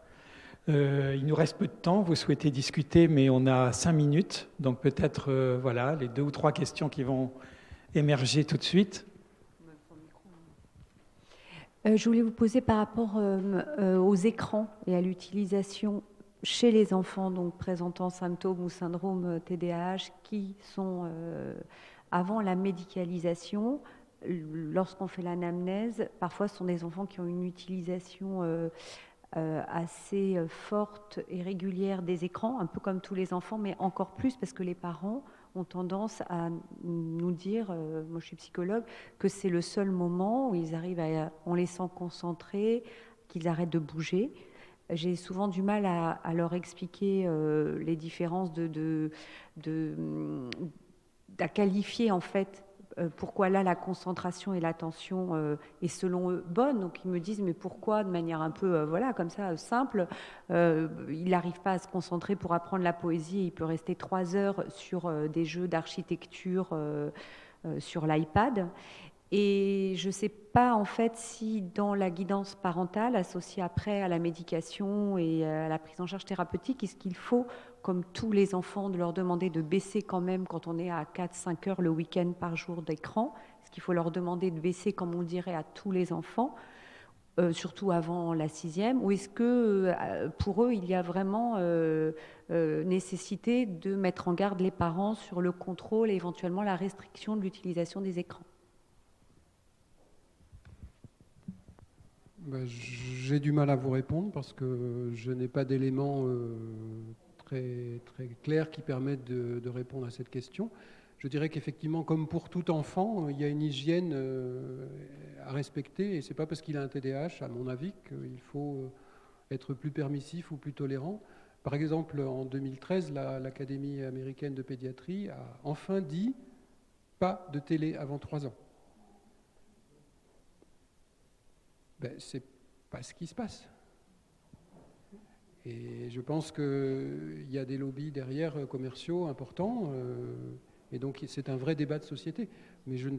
Speaker 1: Il nous reste peu de temps, vous souhaitez discuter, mais on a 5 minutes, donc peut-être voilà, les 2 ou 3 questions qui vont émerger tout de suite.
Speaker 3: Je voulais vous poser par rapport aux écrans et à l'utilisation chez les enfants donc présentant symptômes ou syndrome TDAH qui sont avant la médicalisation. Lorsqu'on fait l'anamnèse, parfois ce sont des enfants qui ont une utilisation assez forte et régulière des écrans, un peu comme tous les enfants, mais encore plus parce que les parents ont tendance à nous dire, moi je suis psychologue, que c'est le seul moment où ils arrivent on les sent concentrés, qu'ils arrêtent de bouger. J'ai souvent du mal à leur expliquer les différences à qualifier en fait pourquoi là la concentration et l'attention est selon eux bonne. Donc ils me disent mais pourquoi de manière un peu voilà comme ça simple il n'arrive pas à se concentrer pour apprendre la poésie et il peut rester 3 heures sur des jeux d'architecture sur l'iPad. Et je ne sais pas en fait si dans la guidance parentale associée après à la médication et à la prise en charge thérapeutique, est-ce qu'il faut, comme tous les enfants, de leur demander de baisser quand même quand on est à 4-5 heures le week-end par jour d'écran? Est-ce qu'il faut leur demander de baisser comme on le dirait à tous les enfants? surtout avant la 6e, ou est-ce que pour eux, il y a vraiment nécessité de mettre en garde les parents sur le contrôle et éventuellement la restriction de l'utilisation des écrans?
Speaker 2: J'ai du mal à vous répondre parce que je n'ai pas d'éléments très, très clairs qui permettent de répondre à cette question. Je dirais qu'effectivement, comme pour tout enfant, il y a une hygiène à respecter, et ce n'est pas parce qu'il a un TDAH, à mon avis, qu'il faut être plus permissif ou plus tolérant. Par exemple, en 2013, l'Académie américaine de pédiatrie a enfin dit « pas de télé avant 3 ans ». C'est pas ce qui se passe. Et je pense qu'il y a des lobbies derrière commerciaux importants, et donc c'est un vrai débat de société. Mais je ne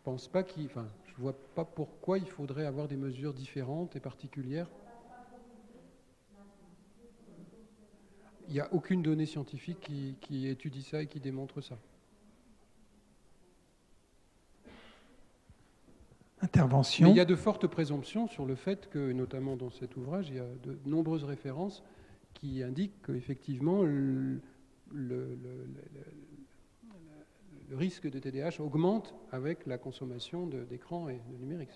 Speaker 2: pense pas je ne vois pas pourquoi il faudrait avoir des mesures différentes et particulières. Il n'y a aucune donnée scientifique qui étudie ça et qui démontre ça.
Speaker 1: Intervention.
Speaker 2: Mais il y a de fortes présomptions sur le fait que, notamment dans cet ouvrage, il y a de nombreuses références qui indiquent qu'effectivement le risque de TDAH augmente avec la consommation d'écran et de numérique.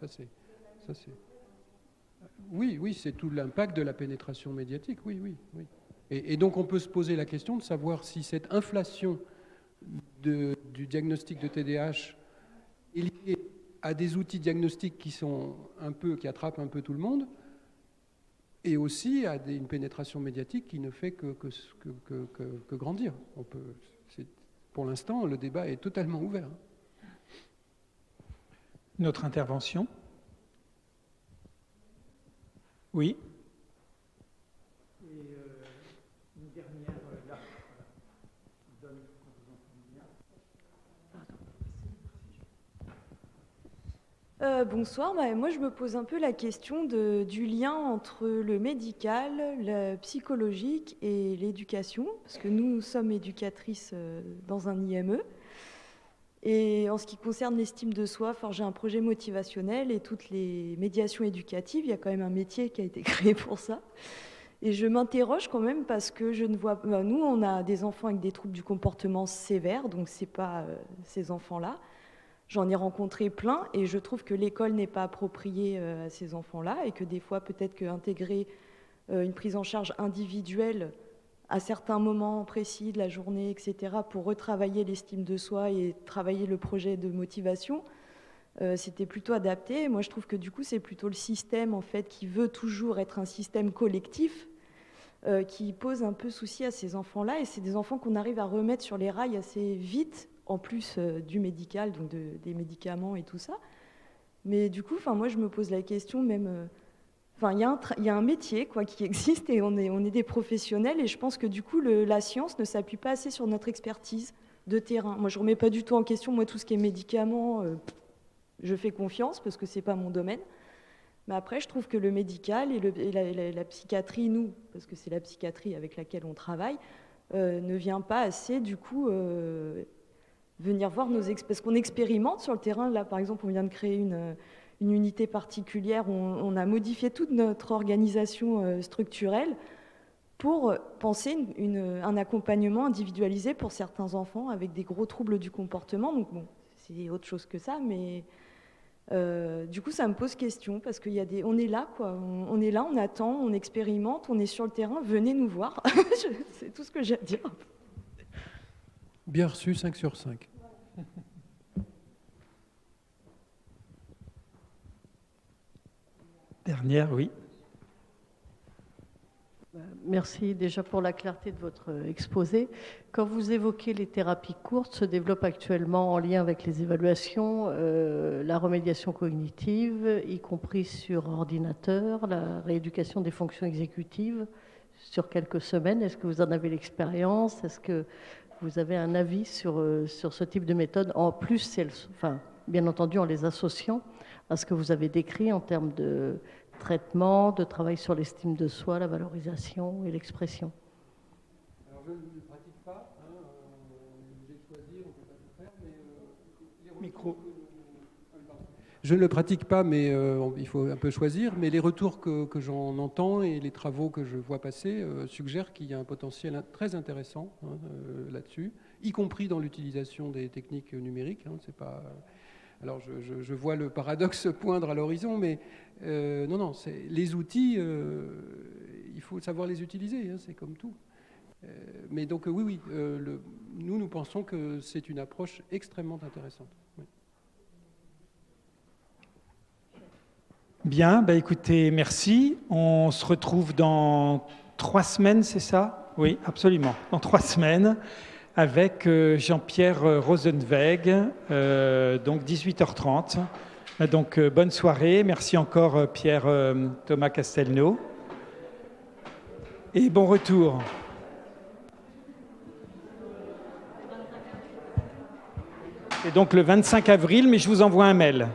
Speaker 2: Oui, c'est tout l'impact de la pénétration médiatique, oui. Et donc on peut se poser la question de savoir si cette inflation du diagnostic de TDAH est liée à des outils diagnostiques qui attrapent un peu tout le monde, et aussi à une pénétration médiatique qui ne fait que grandir. Pour l'instant, le débat est totalement ouvert.
Speaker 1: Notre intervention. Oui. Et une dernière là.
Speaker 4: Bonsoir, moi je me pose un peu la question du lien entre le médical, le psychologique et l'éducation, parce que nous sommes éducatrices dans un IME. Et en ce qui concerne l'estime de soi, j'ai un projet motivationnel et toutes les médiations éducatives, il y a quand même un métier qui a été créé pour ça. Et je m'interroge quand même parce que je ne vois... nous, on a des enfants avec des troubles du comportement sévères, donc ce n'est pas ces enfants-là. J'en ai rencontré plein et je trouve que l'école n'est pas appropriée à ces enfants-là et que des fois, peut-être qu'intégrer une prise en charge individuelle à certains moments précis de la journée, etc., pour retravailler l'estime de soi et travailler le projet de motivation, c'était plutôt adapté. Et moi, je trouve que du coup, c'est plutôt le système en fait, qui veut toujours être un système collectif qui pose un peu souci à ces enfants-là. Et c'est des enfants qu'on arrive à remettre sur les rails assez vite, en plus du médical, donc des médicaments et tout ça. Mais du coup, moi, je me pose la question même... il y a un métier qui existe et on est des professionnels. Et je pense que du coup, la science ne s'appuie pas assez sur notre expertise de terrain. Moi, je ne remets pas du tout en question, moi, tout ce qui est médicaments, je fais confiance parce que ce n'est pas mon domaine. Mais après, je trouve que le médical et la psychiatrie, nous, parce que c'est la psychiatrie avec laquelle on travaille, ne vient pas assez, du coup... venir voir parce qu'on expérimente sur le terrain. Là, par exemple, on vient de créer une unité particulière. On a modifié toute notre organisation structurelle pour penser un accompagnement individualisé pour certains enfants avec des gros troubles du comportement. Donc bon, c'est autre chose que ça, mais du coup, ça me pose question parce on est là, on est là, on attend, on expérimente, on est sur le terrain. Venez nous voir. C'est tout ce que j'ai à dire.
Speaker 2: Bien reçu, 5 sur 5.
Speaker 1: Dernière, oui.
Speaker 5: Merci déjà pour la clarté de votre exposé. Quand vous évoquez les thérapies courtes, se développent actuellement en lien avec les évaluations, la remédiation cognitive, y compris sur ordinateur, la rééducation des fonctions exécutives sur quelques semaines. Est-ce que vous en avez l'expérience? Est-ce que vous avez un avis sur ce type de méthode? En plus, bien entendu, en les associant à ce que vous avez décrit en termes de traitement, de travail sur l'estime de soi, la valorisation et l'expression.
Speaker 2: Alors, je ne pratique pas. J'ai choisi, on ne peut pas tout faire, mais...
Speaker 1: Micro.
Speaker 2: Je ne le pratique pas, mais il faut un peu choisir. Mais les retours que j'en entends et les travaux que je vois passer suggèrent qu'il y a un potentiel très intéressant là-dessus, y compris dans l'utilisation des techniques numériques. C'est pas... Alors je vois le paradoxe poindre à l'horizon, mais non, les outils, il faut savoir les utiliser, c'est comme tout. Mais donc oui, nous pensons que c'est une approche extrêmement intéressante. Oui.
Speaker 1: Bien, écoutez, merci. On se retrouve dans 3 semaines, c'est ça? Oui, absolument, dans 3 semaines, avec Jean-Pierre Rosenweg, donc 18h30. Donc bonne soirée. Merci encore Pierre Thomas Castelnau. Et bon retour. Et donc le 25 avril, mais je vous envoie un mail.